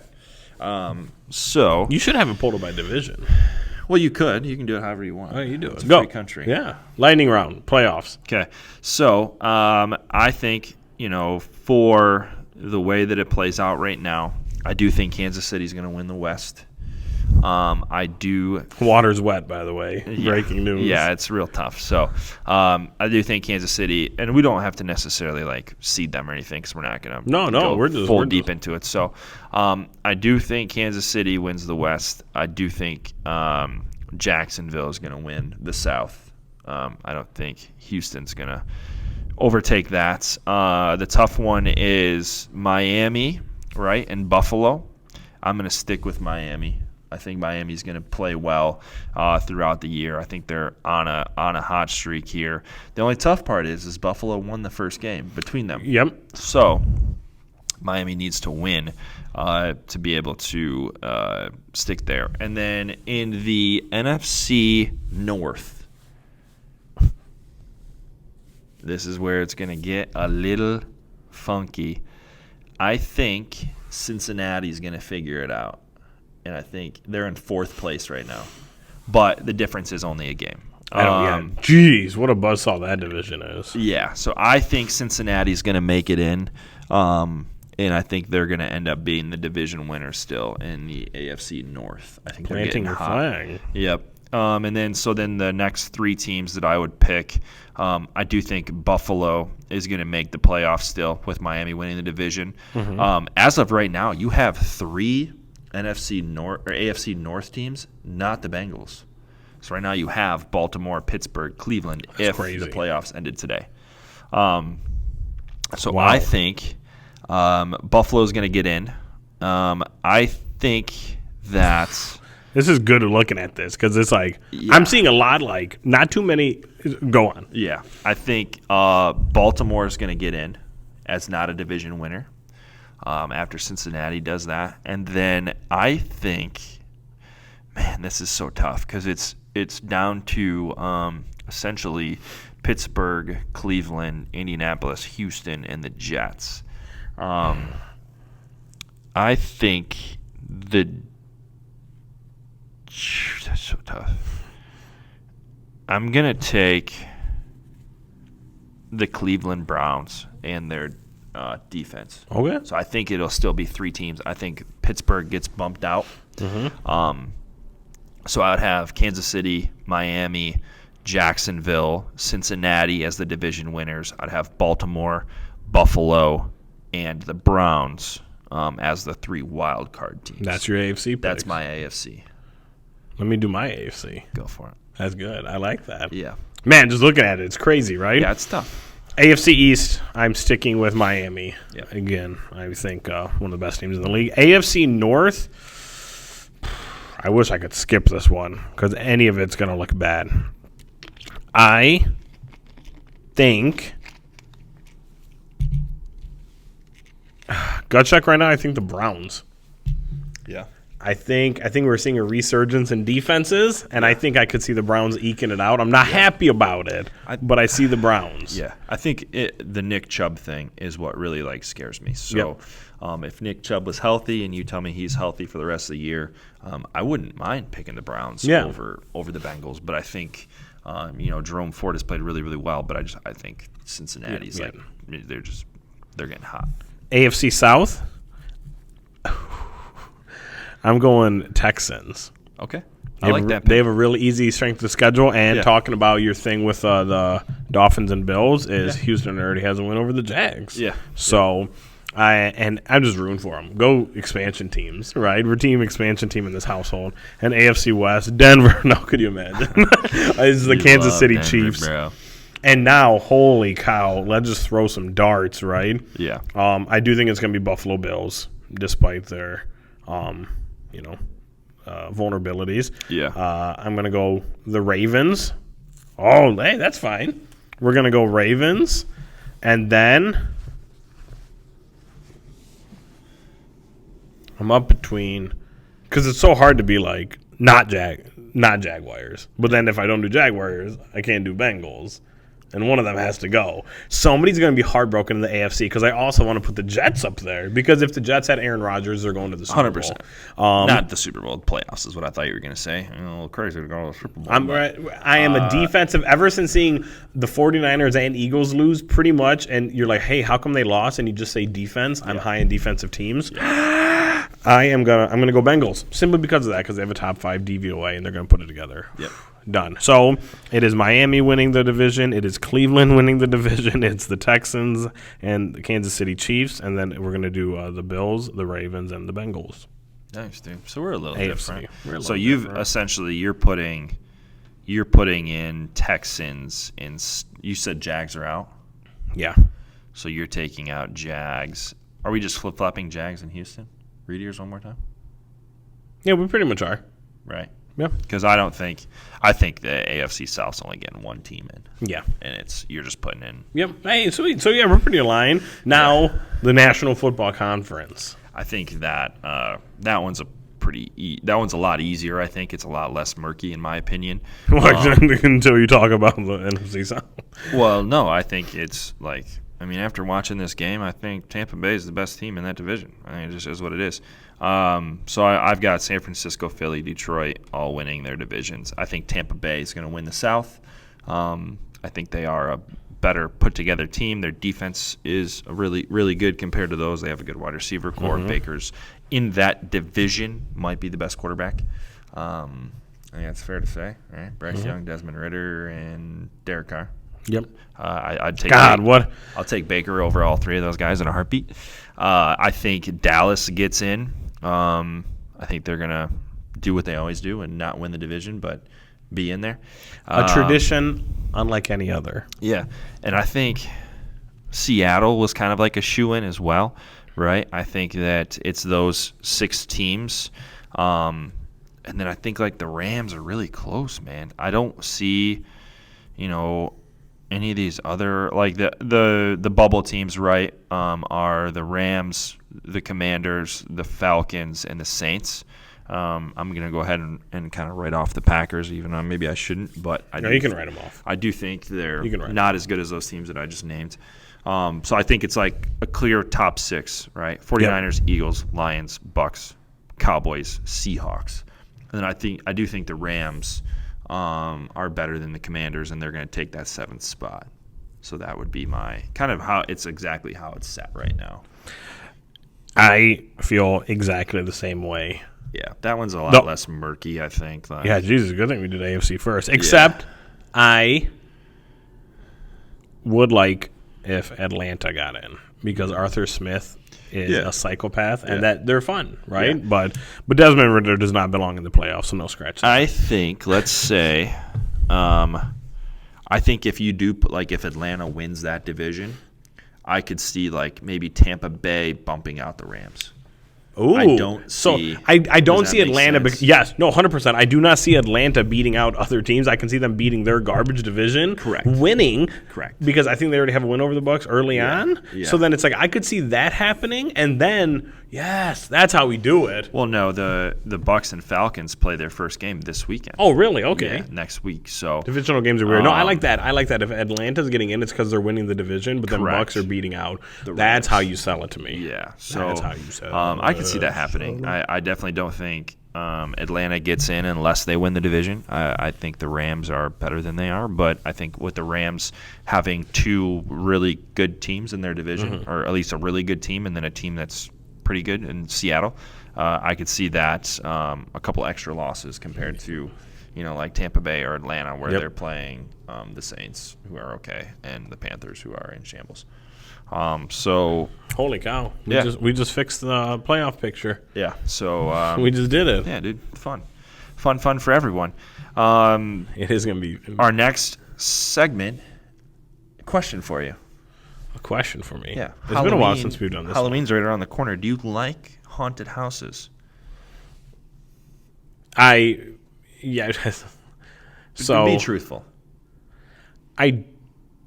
So you should have it pulled up by division. Well, you could. You can do it however you want. Oh, you do it. It's a Go. free country. Yeah. Lightning round. Playoffs. Okay. So I think, for the way that it plays out right now, I do think Kansas City's going to win the West. I do. Water's wet, by the way. Yeah, Breaking news. Yeah, it's real tough. So I do think Kansas City, and we don't have to necessarily seed them or anything because we're not going to No, we're just deep into it. So I do think Kansas City wins the West. I do think Jacksonville is going to win the South. I don't think Houston's going to overtake that. The tough one is Miami, right, and Buffalo. I'm going to stick with Miami. I think Miami's going to play well throughout the year. I think they're on a hot streak here. The only tough part is Buffalo won the first game between them. Yep. So Miami needs to win to be able to stick there. And then in the NFC North, this is where it's going to get a little funky. I think Cincinnati's going to figure it out. And I think they're in 4th place right now. But the difference is only a game. Jeez, what a buzzsaw that division is. Yeah, so I think Cincinnati's going to make it in. And I think they're going to end up being the division winner still in the AFC North. I think Planting they're your getting hot. flag. Yep. And then the next three teams that I would pick, I do think Buffalo is going to make the playoffs still, with Miami winning the division. As of right now, you have three AFC North teams, not the Bengals. So right now you have Baltimore, Pittsburgh, Cleveland. That's crazy. The playoffs ended today. Wow. I think Buffalo's going to get in. I think that this is good looking at this because it's like I'm seeing a lot, like not too many. Go on. Yeah, I think Baltimore is going to get in as not a division winner after Cincinnati does that, and then I think, man, this is so tough because it's down to essentially Pittsburgh, Cleveland, Indianapolis, Houston, and the Jets. I think that's so tough. I'm going to take the Cleveland Browns and their defense. Okay. So I think it'll still be three teams. I think Pittsburgh gets bumped out. So I would have Kansas City, Miami, Jacksonville, Cincinnati as the division winners. I'd have Baltimore, Buffalo, and the Browns as the three wild card teams. That's your AFC picks. That's my AFC. Let me do my AFC. Go for it. That's good. I like that. Yeah. Man, just looking at it, it's crazy, right? Yeah, it's tough. AFC East, I'm sticking with Miami. Yeah. Again, I think one of the best teams in the league. AFC North, I wish I could skip this one because any of it's going to look bad. I think gut check right now, I think the Browns. Yeah. I think we're seeing a resurgence in defenses, and I think I could see the Browns eking it out. I'm not happy about it, but I see the Browns. Yeah, I think the Nick Chubb thing is what really scares me. So if Nick Chubb was healthy and you tell me he's healthy for the rest of the year, I wouldn't mind picking the Browns over the Bengals. But I think Jerome Ford has played really, really well. But I think Cincinnati's they're getting hot. AFC South. I'm going Texans. Okay. I like that pick. They have a really easy strength of schedule, and talking about your thing with the Dolphins and Bills is Houston already has a win over the Jags. Yeah. So I'm just rooting for them. Go expansion teams, right? We're team expansion team in this household. And AFC West, Denver. No, could you imagine? Is the Kansas City Denver, Chiefs. Bro. And now, holy cow, let's just throw some darts, right? Yeah. I do think it's going to be Buffalo Bills, despite their vulnerabilities. Yeah. I'm going to go the Ravens. Oh, hey, that's fine. We're going to go Ravens. And then I'm up between – because it's so hard to be not Jaguars. But then if I don't do Jaguars, I can't do Bengals. And one of them has to go. Somebody's going to be heartbroken in the AFC because I also want to put the Jets up there. Because if the Jets had Aaron Rodgers, they're going to the Super Bowl. 100%. Not the Super Bowl, playoffs is what I thought you were going to say. A little crazy to go to the Super Bowl. I am a defensive – ever since seeing the 49ers and Eagles lose pretty much, and you're like, hey, how come they lost? And you just say defense. I'm high in defensive teams. Yeah. I'm gonna go Bengals simply because of that, because they have a top 5 DVOA and they're gonna put it together. Yep. Done. So it is Miami winning the division. It is Cleveland winning the division. It's the Texans and the Kansas City Chiefs, and then we're gonna do the Bills, the Ravens, and the Bengals. Nice, dude. So we're a little AFC. different. So essentially you're putting in Texans in. You said Jags are out. Yeah. So you're taking out Jags. Are we just flip flopping Jags in Houston? Read yours one more time. Yeah, we pretty much are. Right. Yeah. Because I think the AFC South's only getting one team in. Yeah. And you're just putting in. Yep. Hey, sweet. So yeah, we're pretty aligned. Now the National Football Conference. I think that that one's a lot easier. I think it's a lot less murky in my opinion. Until you talk about the NFC South. Well, no, I think it's after watching this game, I think Tampa Bay is the best team in that division. I think it just is what it is. So I've got San Francisco, Philly, Detroit all winning their divisions. I think Tampa Bay is going to win the South. I think they are a better put-together team. Their defense is really, really good compared to those. They have a good wide receiver core. Mm-hmm. Baker's in that division might be the best quarterback. I think that's fair to say, right? Bryce Young, Desmond Ridder, and Derek Carr. Yep. I'd take I'll take Baker over all three of those guys in a heartbeat. I think Dallas gets in. I think they're gonna do what they always do and not win the division, but be in there. A tradition unlike any other. Yeah, and I think Seattle was kind of like a shoo-in as well, right? I think that it's those 6 teams. And then I think like the Rams are really close, man. I don't see, any of these other like the bubble teams, right? Are the Rams, the Commanders, the Falcons, and the Saints. I'm gonna go ahead and kind of write off the Packers, even though maybe I shouldn't. But you can write them off. I do think they're not as good as those teams that I just named. So I think it's like a clear top 6, right? 49ers, yep. Eagles, Lions, Bucks, Cowboys, Seahawks. And then I do think the Rams are better than the Commanders, and they're going to take that 7th spot. So that would be my kind of how it's set right now. I feel exactly the same way. Yeah, that one's a lot less murky, I think. Yeah, Jesus, good thing we did AFC first. Except I would like if Atlanta got in, because Arthur Smith is a psychopath, and that they're fun, right? Yeah. But Desmond Ridder does not belong in the playoffs, so no scratch. I think, let's say, I think if you do, like if Atlanta wins that division, I could see like maybe Tampa Bay bumping out the Rams. Ooh, I don't see Atlanta. 100%. I do not see Atlanta beating out other teams. I can see them beating their garbage division, winning, because I think they already have a win over the Bucs early on. Yeah. So then it's like I could see that happening, and then that's how we do it. Well, no, the Bucs and Falcons play their first game this weekend. Oh, really? Okay, next week. So divisional games are weird. No, I like that. I like that. If Atlanta's getting in, it's because they're winning the division, but then Bucs are beating out. That's how you sell it to me. Yeah, so that's how you sell it. I can see that happening. I definitely don't think Atlanta gets in unless they win the division. I think the Rams are better than they are, but I think with the Rams having 2 really good teams in their division, or at least a really good team and then a team that's pretty good in Seattle, I could see that a couple extra losses compared to like Tampa Bay or Atlanta, where they're playing the Saints, who are okay, and the Panthers, who are in shambles. So holy cow! We just fixed the playoff picture. Yeah. So we just did it. Yeah, dude. Fun for everyone. It is gonna be our next segment. Question for you. A question for me. Yeah. It's been a while since we've done this. Halloween's right around the corner. Do you like haunted houses? So be truthful. I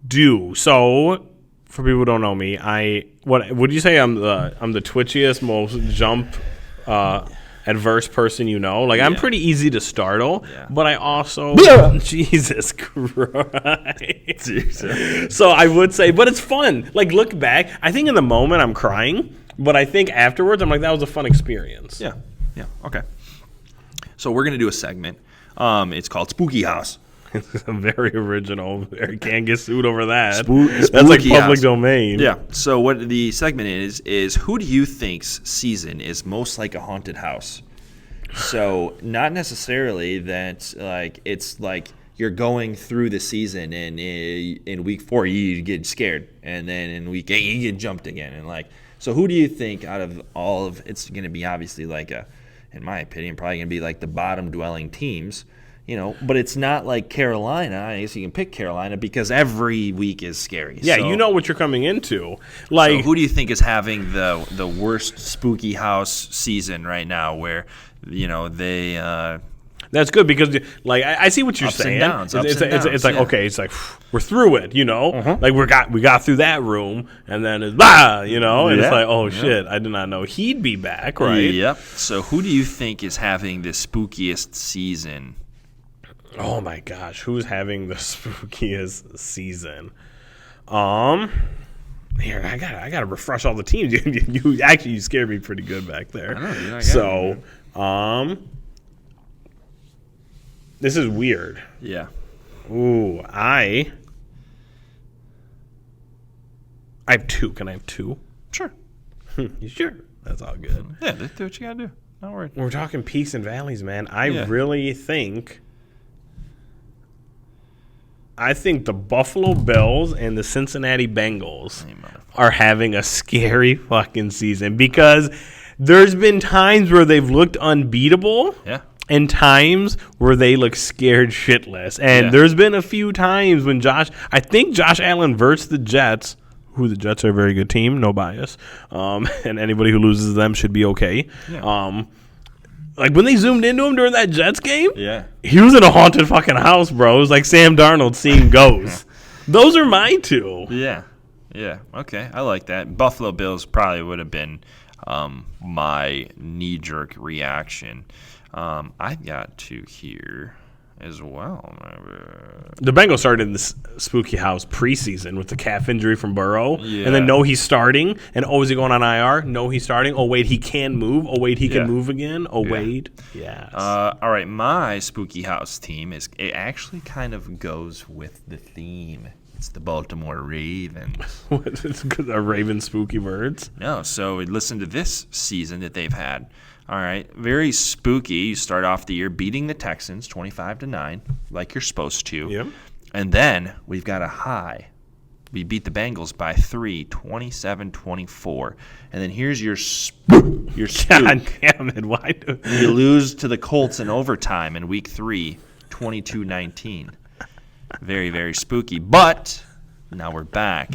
do. So for people who don't know me, what would you say I'm the twitchiest, most jump adverse person you know? Like I'm pretty easy to startle, but I also Jesus Christ. So I would say, but it's fun. Like look back, I think in the moment I'm crying, but I think afterwards I'm like that was a fun experience. Yeah. Okay. So we're gonna do a segment. It's called Spooky House. Very original. Can't get sued over that. That's like public domain. Yeah. So what the segment is who do you think's season is most like a haunted house? So not necessarily that like it's like you're going through the season and in week 4 you get scared and then in week 8 you get jumped again and like so who do you think out of all of it's going to be obviously like in my opinion probably going to be like the bottom dwelling teams. But it's not like Carolina. I guess you can pick Carolina because every week is scary. Yeah, you know what you're coming into. Like, so who do you think is having the worst spooky house season right now? Where they. That's good because like I see what you're saying. It's like okay, it's like we're through it. Like we got through that room and then it's and it's like oh shit, I did not know he'd be back. Right. Yep. So who do you think is having the spookiest season? Oh my gosh, who's having the spookiest season? Here I gotta refresh all the teams. You scared me pretty good back there. I know, so, this is weird. Yeah. Ooh, I have 2. Can I have 2? Sure. You sure? That's all good. Yeah, do what you gotta do. No, we're talking peaks and valleys, man. I Yeah. really think the Buffalo Bills and the Cincinnati Bengals are having a scary fucking season because there's been times where they've looked unbeatable. Yeah. And times where they look scared shitless. And there's been a few times when I think Josh Allen versus the Jets, who the Jets are a very good team, no bias. And anybody who loses them should be okay. Yeah. Like when they zoomed into him during that Jets game, he was in a haunted fucking house, bro. It was like Sam Darnold seeing ghosts. Those are my two. Yeah. Yeah. Okay. I like that. Buffalo Bills probably would have been my knee-jerk reaction. I got to here as well. The Bengals started in this spooky house preseason with the calf injury from Burrow. Yeah. And then, no, he's starting. And, oh, is he going on IR? No, he's starting. Oh, wait, he can move. Oh, wait, he can move again. Oh, wait. Yes. All right, my spooky house team it actually kind of goes with the theme. It's the Baltimore Ravens. It's a Raven spooky birds? No, so listen to this season that they've had. All right, very spooky. You start off the year beating the Texans 25-9, like you're supposed to. Yep. And then we've got a high. We beat the Bengals by 3, 27-24. And then here's your spook. God damn it. Why do You lose to the Colts in overtime in week 3, 22-19. Very, very spooky. But now we're back.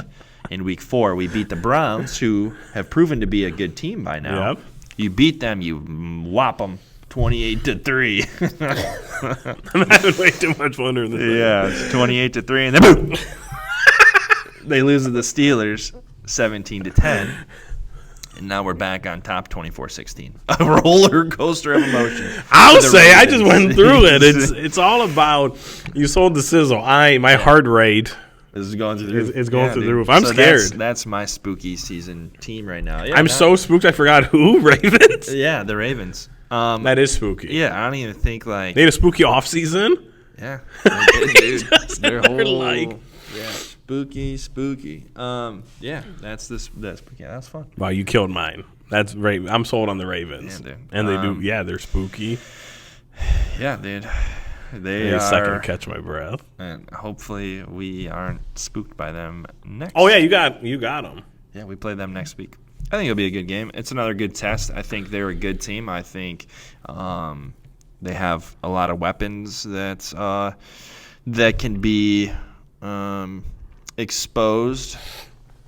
In week 4, we beat the Browns, who have proven to be a good team by now. Yep. You beat them, you whop them 28-3. I'm having way too much fun in this. Yeah, it's 28-3, and then boom, they lose to the Steelers 17-10. And now we're back on top 24-16. A roller coaster of emotion. I'll say I just went through it. It's all about you sold the sizzle. My heart rate is going through the roof. It's going through the roof. I'm scared. That's my spooky season team right now. Yeah, I'm so spooked I forgot who. Ravens? Yeah, the Ravens. That is spooky. Yeah, I don't even think like they had a spooky off season. Yeah, dude. Their whole like spooky. Yeah, that's spooky. That's fun. Wow, you killed mine. That's right. I'm sold on the Ravens. Yeah, dude. And they do. Yeah, they're spooky. Yeah, dude. They are. A second to catch my breath. And hopefully we aren't spooked by them next. Oh yeah, you got them. Yeah, we play them next week. I think it'll be a good game. It's another good test. I think they're a good team. I think they have a lot of weapons that can be exposed.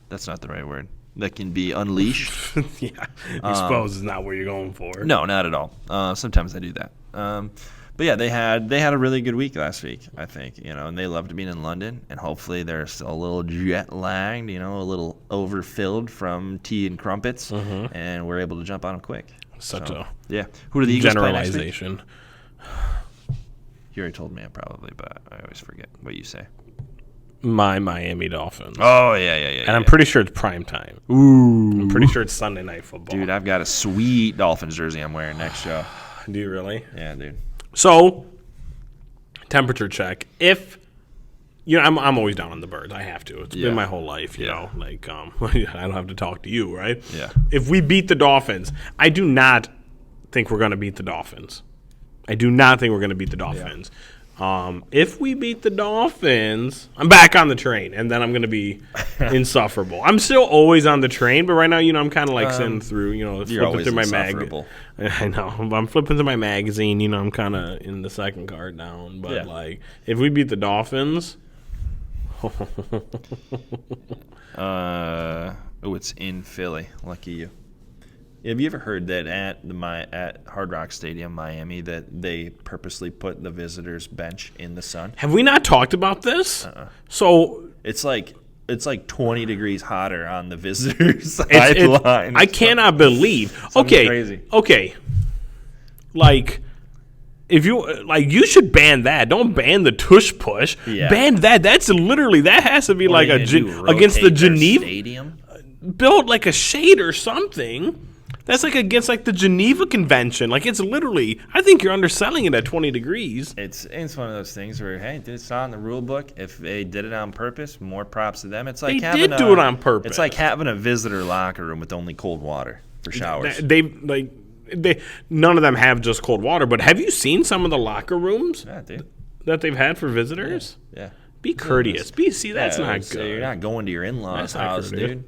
That's not the right word. That can be unleashed. Yeah, exposed is not what you're going for. No, not at all. Sometimes I do that. But yeah, they had a really good week last week, I think, and they loved being in London, and hopefully they're still a little jet lagged, a little overfilled from tea and crumpets, and we're able to jump on them quick. Yeah. Who do the Eagles play next week? Generalization. You already told me probably, but I always forget what you say. My Miami Dolphins. Oh yeah. And I'm pretty sure it's prime time. Ooh. I'm pretty sure it's Sunday Night Football. Dude, I've got a sweet Dolphins jersey I'm wearing next show. Do you really? Yeah, dude. So, temperature check. If I'm always down on the birds. I have to. It's been my whole life. You know, like I don't have to talk to you, right? Yeah. If we beat the Dolphins, I do not think we're going to beat the Dolphins. If we beat the Dolphins, I'm back on the train, and then I'm going to be insufferable. I'm still always on the train, but right now, I'm kind of like sitting through, flipping through my I know. I'm flipping through my magazine. I'm kind of in the second card down. But, if we beat the Dolphins. It's in Philly. Lucky you. Have you ever heard that at Hard Rock Stadium, Miami, that they purposely put the visitors' bench in the sun? Have we not talked about this? So it's like 20 degrees hotter on the visitors' sideline. I cannot believe. Crazy. Okay. Like, if you should ban that. Don't ban the tush push. Yeah. Ban that. That's literally that has to be like against the Geneva Stadium. Build like a shade or something. That's like against like the Geneva Convention. Like it's literally. I think you're underselling it at 20 degrees. It's one of those things where it's not in the rule book. If they did it on purpose, more props to them. It's like they did do it on purpose. It's like having a visitor locker room with only cold water for showers. none of them have just cold water. But have you seen some of the locker rooms Yeah, dude. that they've had for visitors? Yeah. Be courteous. See, that's not good. You're not going to your in-laws' That's not house, courteous. dude.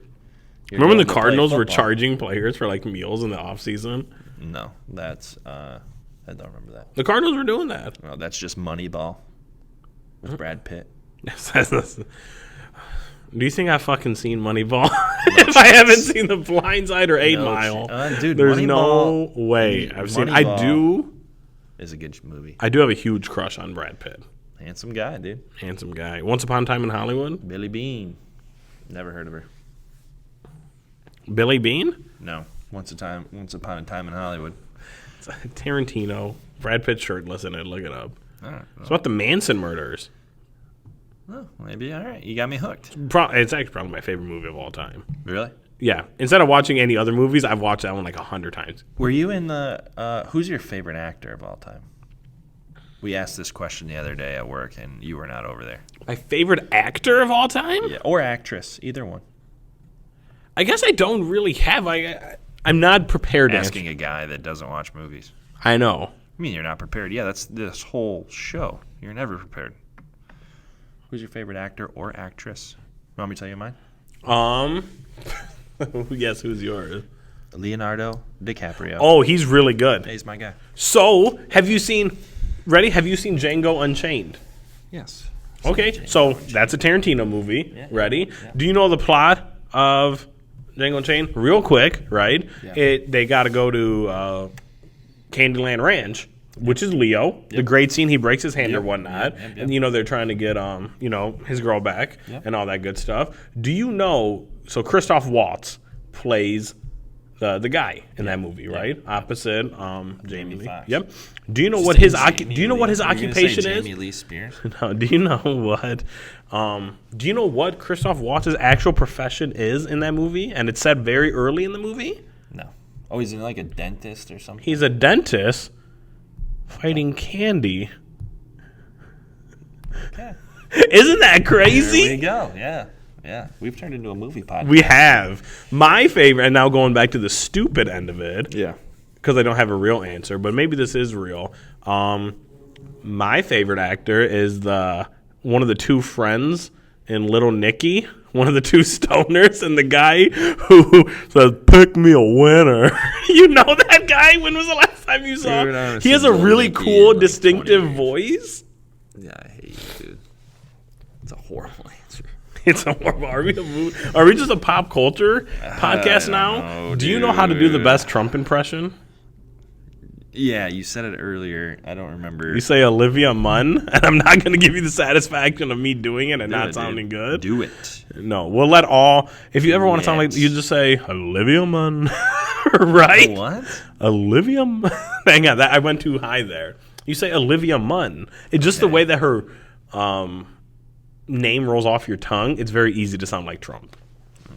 Remember when the going to play Cardinals were football. charging players for like meals in the off season? No, that's I don't remember that. The Cardinals were doing that. No, that's just Moneyball with Brad Pitt. Do you think I've fucking seen Moneyball? If I haven't seen The Blind Side or 8 Mile, dude, there's Moneyball, no way I've seen. I Moneyball is a good movie. do have a huge crush on Brad Pitt. Handsome guy, dude. Handsome guy. Once Upon a Time in Hollywood. Billy Bean. Never heard of her. Billy Bean. No. Once Upon a Time in Hollywood. It's Tarantino. Brad Pitt shirtless in it. Look it up. I don't know. It's about the Manson murders. Oh, maybe. All right. You got me hooked. It's actually probably my favorite movie of all time. Really? Yeah. Instead of watching any other movies, I've watched that one like 100 times. Were you in the who's your favorite actor of all time? We asked this question the other day at work, and you were not over there. My favorite actor of all time? Yeah, or actress, either one. I guess I don't really have. I'm not prepared to Asking answer. a guy that doesn't watch movies. I know. I mean, you're not prepared. Yeah, that's this whole show. You're never prepared. Who's your favorite actor or actress? You want me to tell you mine? Yes, who's yours? Leonardo DiCaprio. Oh, he's really good. He's my guy. So, have you seen Django Unchained? Yes. Okay, so that's a Tarantino movie. Yeah. Ready? Yeah. Do you know the plot of Django Unchained? Real quick, right? Yeah. They got to go to Candyland Ranch, which is Leo. Yep. The great scene, he breaks his hand or whatnot. Yep. And, they're trying to get, his girl back and all that good stuff. Do you know, so Christoph Waltz plays the guy in that movie, right? Opposite Jamie Lee. Foxx. Yep. Do you know what his occupation is? Jamie Lee Spears? No. Do you know what Christoph Waltz's actual profession is in that movie? And it's said very early in the movie. No. Oh, he's like a dentist or something. He's a dentist fighting candy. Okay. Isn't that crazy? There we go. Yeah. Yeah. We've turned into a movie podcast. We have. My favorite, and now going back to the stupid end of it. Yeah. Because I don't have a real answer, but maybe this is real. My favorite actor is one of the two friends in Little Nicky, one of the two stoners, and the guy who says, "Pick me a winner." You know that guy? When was the last time you saw him? He has a really cool, distinctive voice. Yeah, I hate you, dude. It's a horrible answer. It's a horrible. Are we just a pop culture podcast now? Know, do you know how to do the best Trump impression? Yeah, you said it earlier. I don't remember. You say Olivia Munn, and I'm not going to give you the satisfaction of me doing it and not sounding good. Do it. No, we'll let all. If you ever want to sound like, you just say Olivia Munn, right? What? Olivia Munn. Hang on, I went too high there. You say Olivia Munn. It's just the way that her name rolls off your tongue. It's very easy to sound like Trump.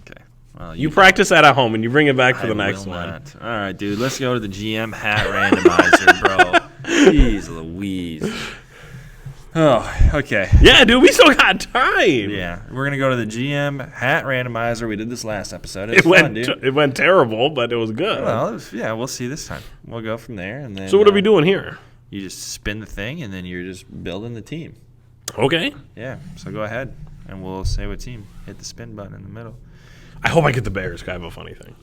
Okay. Well, you practice that at home, and you bring it back for the next one. All right, dude. Let's go to the GM hat randomizer, bro. Jeez Louise. Oh, okay. Yeah, dude, we still got time. Yeah, we're gonna go to the GM hat randomizer. We did this last episode. It was fun, dude. It went terrible, but it was good. Well, we'll see this time. We'll go from there, and then. So what are we doing here? You just spin the thing, and then you're just building the team. Okay. Yeah. So go ahead, and we'll say what team. Hit the spin button in the middle. I hope I get the Bears. 'Cause I have a funny thing.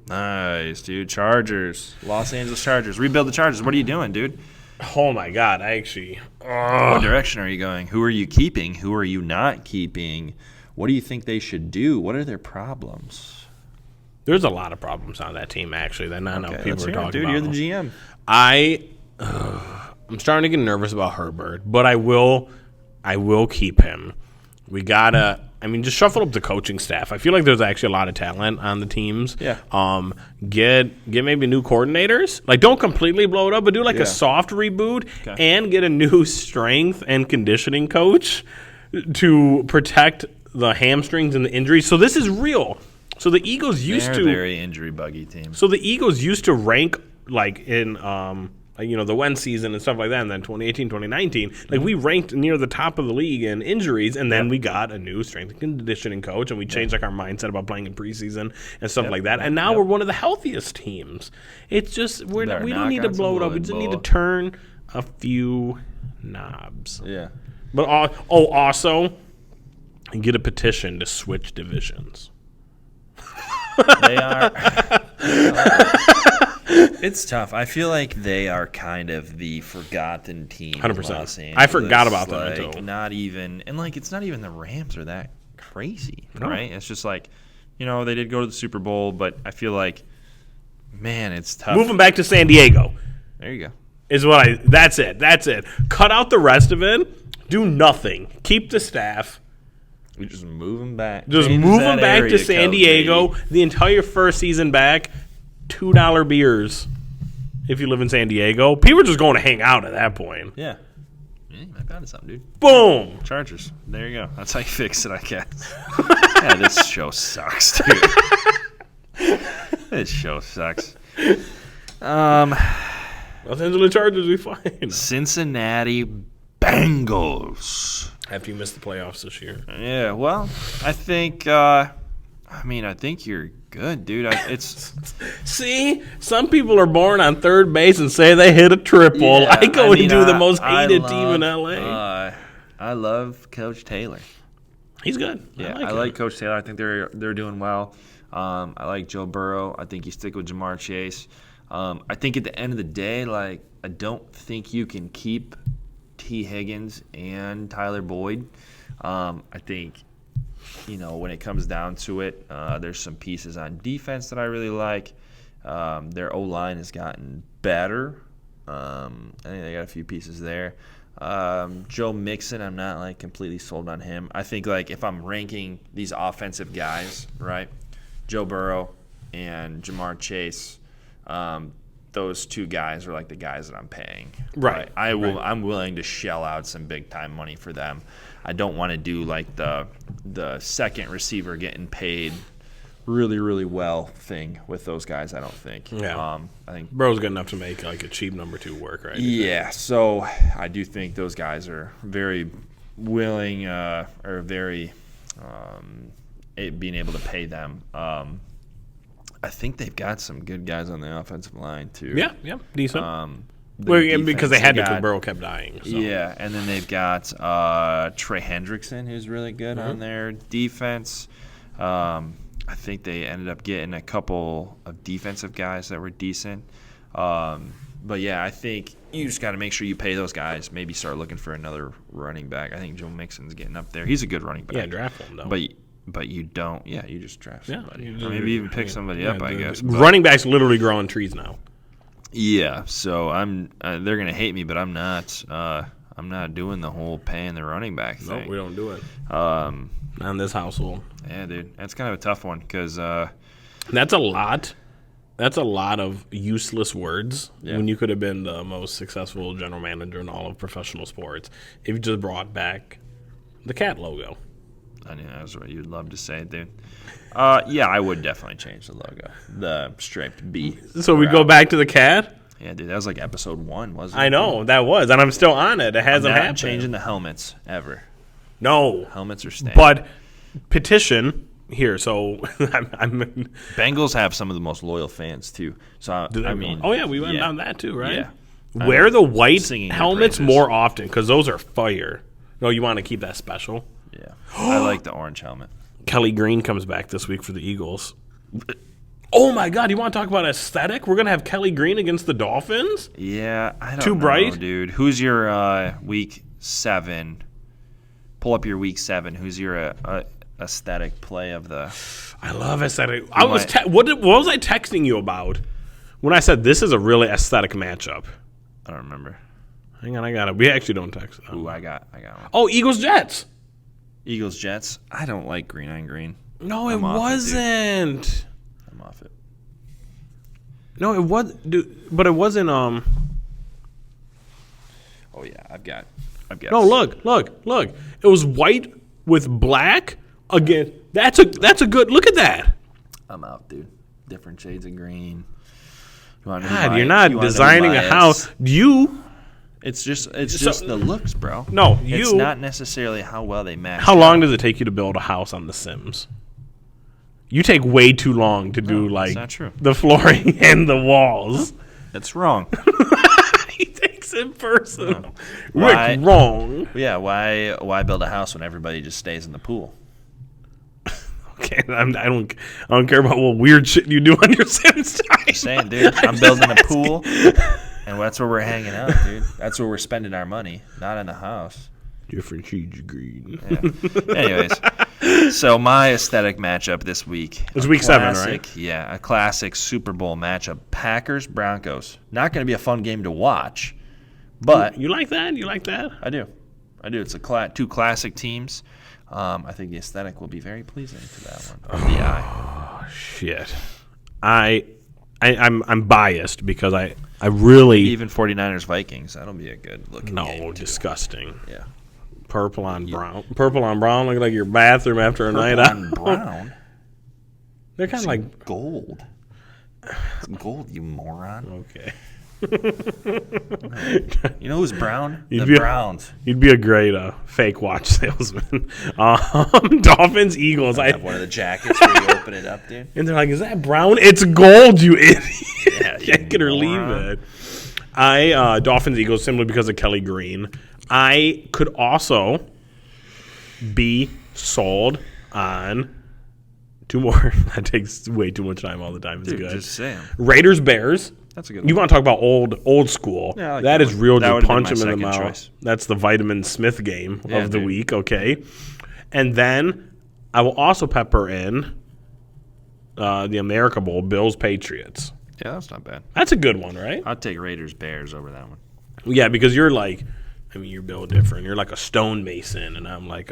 Nice, dude. Chargers. Los Angeles Chargers. Rebuild the Chargers. What are you doing, dude? Oh, my God. I actually... What direction are you going? Who are you keeping? Who are you not keeping? What do you think they should do? What are their problems? There's a lot of problems on that team, actually, that not enough people are talking dude, about. You're the GM. I'm starting to get nervous about Herbert, but I will keep him. We gotta... just shuffle up the coaching staff. I feel like there's actually a lot of talent on the teams. Yeah. Get maybe new coordinators. Like, don't completely blow it up, but do a soft reboot and get a new strength and conditioning coach to protect the hamstrings and the injuries. So this is real. So the Eagles used They're to... a very injury buggy team. So the Eagles used to rank, like, in the Wentz season and stuff like that, and then 2018, 2019, like we ranked near the top of the league in injuries, and then we got a new strength and conditioning coach, and we changed like our mindset about playing in preseason and stuff like that, and now we're one of the healthiest teams. It's just we don't need to blow it up. We just need to turn a few knobs. Yeah. But also get a petition to switch divisions. They are. It's tough. I feel like they are kind of the forgotten team. 100%. I forgot about them too. Not even, and like it's not even the Rams are that crazy, right? It's just like, they did go to the Super Bowl, but I feel like, man, it's tough. Moving back to San Diego. There you go. That's it. Cut out the rest of it. Do nothing. Keep the staff. We just move them back. Just move them back to San Diego. Baby. The entire first season back. $2 beers if you live in San Diego. People are just going to hang out at that point. Yeah. You might be onto something, dude. Boom. Chargers. There you go. That's how you fix it, I guess. Yeah, this show sucks, dude. This show sucks. Los Angeles Chargers, we fine. Cincinnati Bengals. After you missed the playoffs this year. Yeah, well, I think you're good, dude. See, some people are born on third base and say they hit a triple. Yeah, I go and do the most hated team in LA. I love Coach Taylor. He's good. Yeah, I like Coach Taylor. I think they're doing well. I like Joe Burrow. I think you stick with Jamar Chase. I think at the end of the day, like I don't think you can keep T. Higgins and Tyler Boyd. I think. When it comes down to it, there's some pieces on defense that I really like. Their O-line has gotten better. I think they got a few pieces there. Joe Mixon, I'm not like completely sold on him. I think like if I'm ranking these offensive guys, right, Joe Burrow and Jamar Chase, those two guys are like the guys that I'm paying. Right. I'm willing to shell out some big time money for them. I don't want to do like the second receiver getting paid really, really well thing with those guys, I don't think. Yeah. I think Burrow's good enough to make like a cheap number 2 work, right? Yeah. So I do think those guys are very willing or very being able to pay them. I think they've got some good guys on the offensive line too. Yeah, decent. Because they had to, because Burrow kept dying. So. Yeah, and then they've got Trey Hendrickson, who's really good on their defense. I think they ended up getting a couple of defensive guys that were decent. But, yeah, I think you just got to make sure you pay those guys. Maybe start looking for another running back. I think Joe Mixon's getting up there. He's a good running back. Yeah, draft him, though. But you don't. Yeah, you just draft somebody. Or maybe even pick somebody up, I guess. Running backs literally grow on trees now. Yeah, so they're gonna hate me, but I'm not. I'm not doing the whole paying the running back thing. Nope, we don't do it. Not in this household. Yeah, dude, that's kind of a tough one because that's a lot. That's a lot of useless words when you could have been the most successful general manager in all of professional sports if you just brought back the cat logo. I knew that's what you'd love to say, dude. Yeah, I would definitely change the logo, the striped B. So we'd go back to the cat? Yeah, dude, that was like episode 1, wasn't it? I know, that was, and I'm still on it. It hasn't happened. Changing the helmets ever. No. Helmets are staying. But petition here, so I'm Bengals have some of the most loyal fans, too. So, I mean. Oh, yeah, we went down that, too, right? Yeah. Wear the white helmets more often, because those are fire. No, you want to keep that special? Yeah. I like the orange helmet. Kelly Green comes back this week for the Eagles. Oh, my God. You want to talk about aesthetic? We're going to have Kelly Green against the Dolphins? Yeah. I don't know. Too bright? Dude. Who's your Week 7? Pull up your Week 7. Who's your aesthetic play of the... I love aesthetic. What was I texting you about when I said this is a really aesthetic matchup? I don't remember. Hang on, I got it. We actually don't text. Ooh, I got one. Oh, Eagles-Jets. Eagles-Jets. I don't like green on green. No, it wasn't. I'm off it. No, it was, dude, but it wasn't. Oh yeah, I've got. No, look. It was white with black. Again, that's a good. Look at that. I'm out, dude. Different shades of green. God, you're not designing a house. It's just the looks, bro. No, it's not necessarily how well they match. How long does it take you to build a house on The Sims? You take way too long to do that's not true. the flooring and the walls. That's wrong. He takes it personal. Why- Rick, wrong. Yeah, why build a house when everybody just stays in the pool? Okay, I don't care about what weird shit you do on your Sims time. Just saying, dude. I'm building a pool, and that's where we're hanging out, dude. That's where we're spending our money, not in the house. Different shades of green. Yeah. Anyways, so my aesthetic matchup this week. It's week 7, right? Yeah, a classic Super Bowl matchup. Packers-Broncos. Not going to be a fun game to watch, but You like that? You like that? I do. It's two classic teams. I think the aesthetic will be very pleasing to that one. For the eye. Shit. I'm biased because I really Even 49ers Vikings. That'll be a good looking game. no, disgusting. Yeah. Purple on brown. Purple on brown look like your bathroom after a night out. On brown. They're kind of like gold. It's gold, you moron. okay. You know who's brown? You'd The be Browns. You'd be a great fake watch salesman. Dolphins, Eagles. I have one of the jackets where you open it up, dude. And they're like, "Is that brown? It's gold, you idiot! Yeah, Take it or leave it." Dolphins, Eagles, simply because of Kelly Green. I could also be sold on two more. That takes way too much time all the time. It's Dude, good. just saying. Raiders, Bears. That's a good one. You want to talk about old school? Yeah, I like that that is one. real. That To would've punch been him my in the second mouth. choice. That's the Vitamin Smith game of the dude. week. Okay, and then I will also pepper in the America Bowl, Bills Patriots. Yeah, that's not bad. That's a good one, right? I'd take Raiders Bears over that one. Yeah, because you're like, you're built different. You're like a stonemason, and I'm like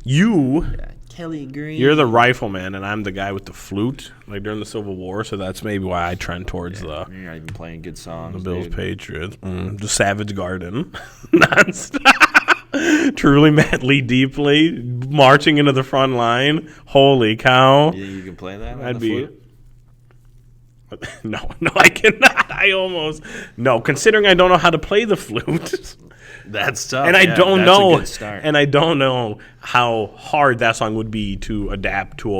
you. Kelly Green. You're the rifleman, and I'm the guy with the flute, like during the Civil War. So that's maybe why I trend towards You're not even playing good songs. the Bills dude. Patriots. The Savage Garden, nonstop. Truly, madly, deeply, marching into the front line. Holy cow! You can play that on I'd the be. flute? No, I cannot. Considering I don't know how to play the flute. That's tough. And I don't that's know, a good start. and I don't know how hard that song would be to adapt to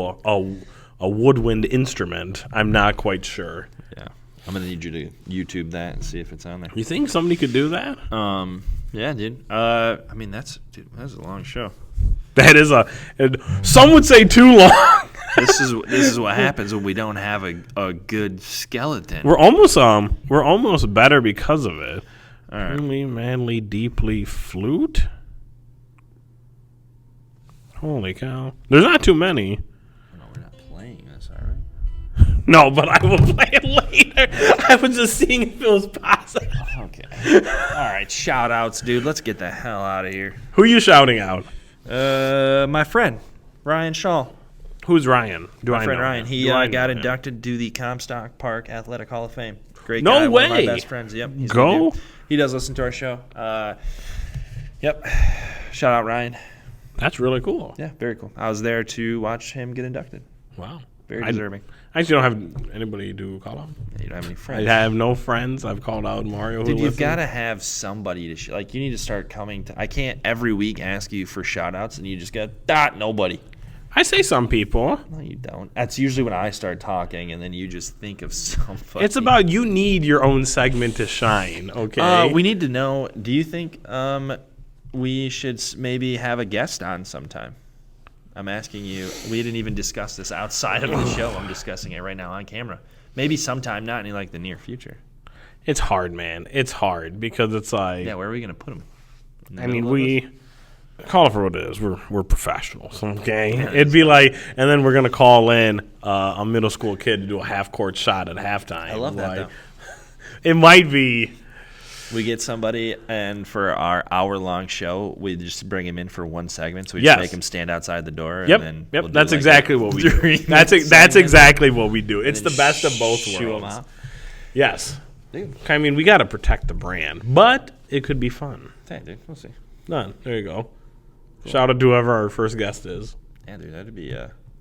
a woodwind instrument. I'm not quite sure. Yeah, I'm gonna need you to YouTube that and see if it's on there. You think somebody could do that? Yeah, dude. That's a long show. That is some would say too long. This is what happens when we don't have a good skeleton. We're almost better because of it. All right. Truly, manly, deeply flute. Holy cow! There's not too many. No, we're not playing this, are we? No, but I will play it later. I was just seeing if it was possible. Okay. All right. Shout outs, dude. Let's get the hell out of here. Who are you shouting out? My friend Ryan Shaw. Who's Ryan? My friend Ryan. He Do I got know him? inducted to the Comstock Park Athletic Hall of Fame. Great No guy. One of way. my best friends. Yep. He's a Go. good dude. He does listen to our show. Yep. Shout out Ryan. That's really cool. Yeah, very cool. I was there to watch him get inducted. Wow. Very deserving. I actually don't have anybody to call out. You don't have any I friends. have no friends. I've called out Mario. Dude, you've got to have somebody to you need to start coming to. I can't every week ask you for shout outs and you just go, nobody. I say some people. No, you don't. That's usually when I start talking and then you just think of somebody. It's about you need your own segment to shine, okay? We need to know, do you think we should maybe have a guest on sometime? I'm asking you. We didn't even discuss this outside of the show. I'm discussing it right now on camera. Maybe sometime, not in the near future. It's hard, man. It's hard because it's like... Yeah, where are we going to put him? we... Call it for what it is. We're professionals, okay? It'd be like... And then we're going to call in a middle school kid to do a half-court shot at halftime. I love that, though. It might be... We get somebody, and for our hour-long show, we just bring him in for one segment. So we Yes. just make him stand outside the door. Yep, And then yep. we'll do That's like exactly a what we do. 3-minute That's segment, exactly what we do. It's and the then best of both shoo 'em worlds. out. Yes. Dude. I mean, we got to protect the brand, but it could be fun. Hey, dude, we'll see. Done. There you go. Shout out to whoever our first guest is. Yeah, dude, that'd be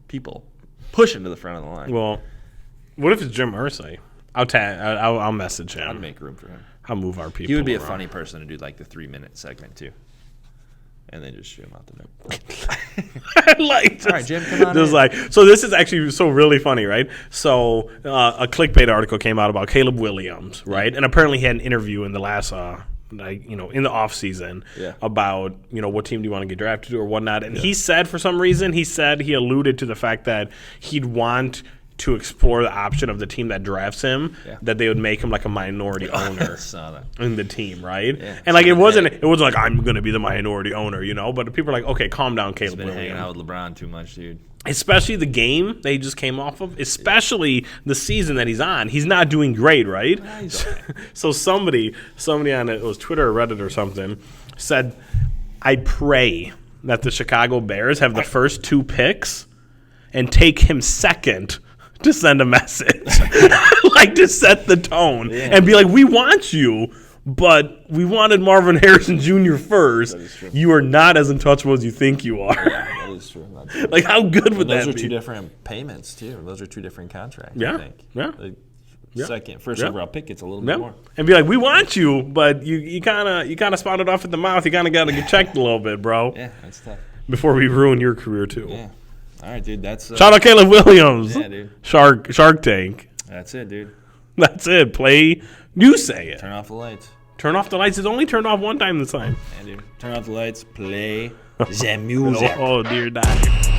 people pushing to the front of the line. Well, what if it's Jim Irsay? I'll message him. I'd make room for him. I'll move our people. He would be a around. funny person to do like the 3-minute segment too, and then just shoot him out the door. Like, All right, Jim, come on. Just in. like, so this is actually so really funny, right? So a clickbait article came out about Caleb Williams, right? And apparently he had an interview in the last, in the off season about, what team do you want to get drafted to or whatnot. And he said, for some reason, he alluded to the fact that he'd want to explore the option of the team that drafts him, that they would make him like a minority owner in the team, right? Yeah. And like it wasn't like I'm going to be the minority owner, But people are like, okay, calm down, Caleb He's been Williams. hanging out with LeBron too much, dude. Especially the game that he just came off of, especially the season that he's on. He's not doing great, right? So somebody on it was Twitter or Reddit or something said, I pray that the Chicago Bears have the first 2 picks and take him second to send a message, like to set the tone and be like, we want you, but we wanted Marvin Harrison Jr. first. You are not as untouchable as you think you are. That is true. Like, how good would that be? Those are 2 different payments, too. Those are 2 different contracts, I think. First overall pick gets a little bit more. And be like, we want you, but you kind of spouted off at the mouth. You kind of got to get checked a little bit, bro. Yeah, that's tough. Before we ruin your career, too. Yeah. All right, dude. That's shout out Caleb Williams. Yeah, dude. Shark Tank. That's it, dude. That's it. Play. You say it. Turn off the lights. Turn off the lights. It's only turned off one time this time. Yeah, dude. Turn off the lights. Play the music. Oh, dear God.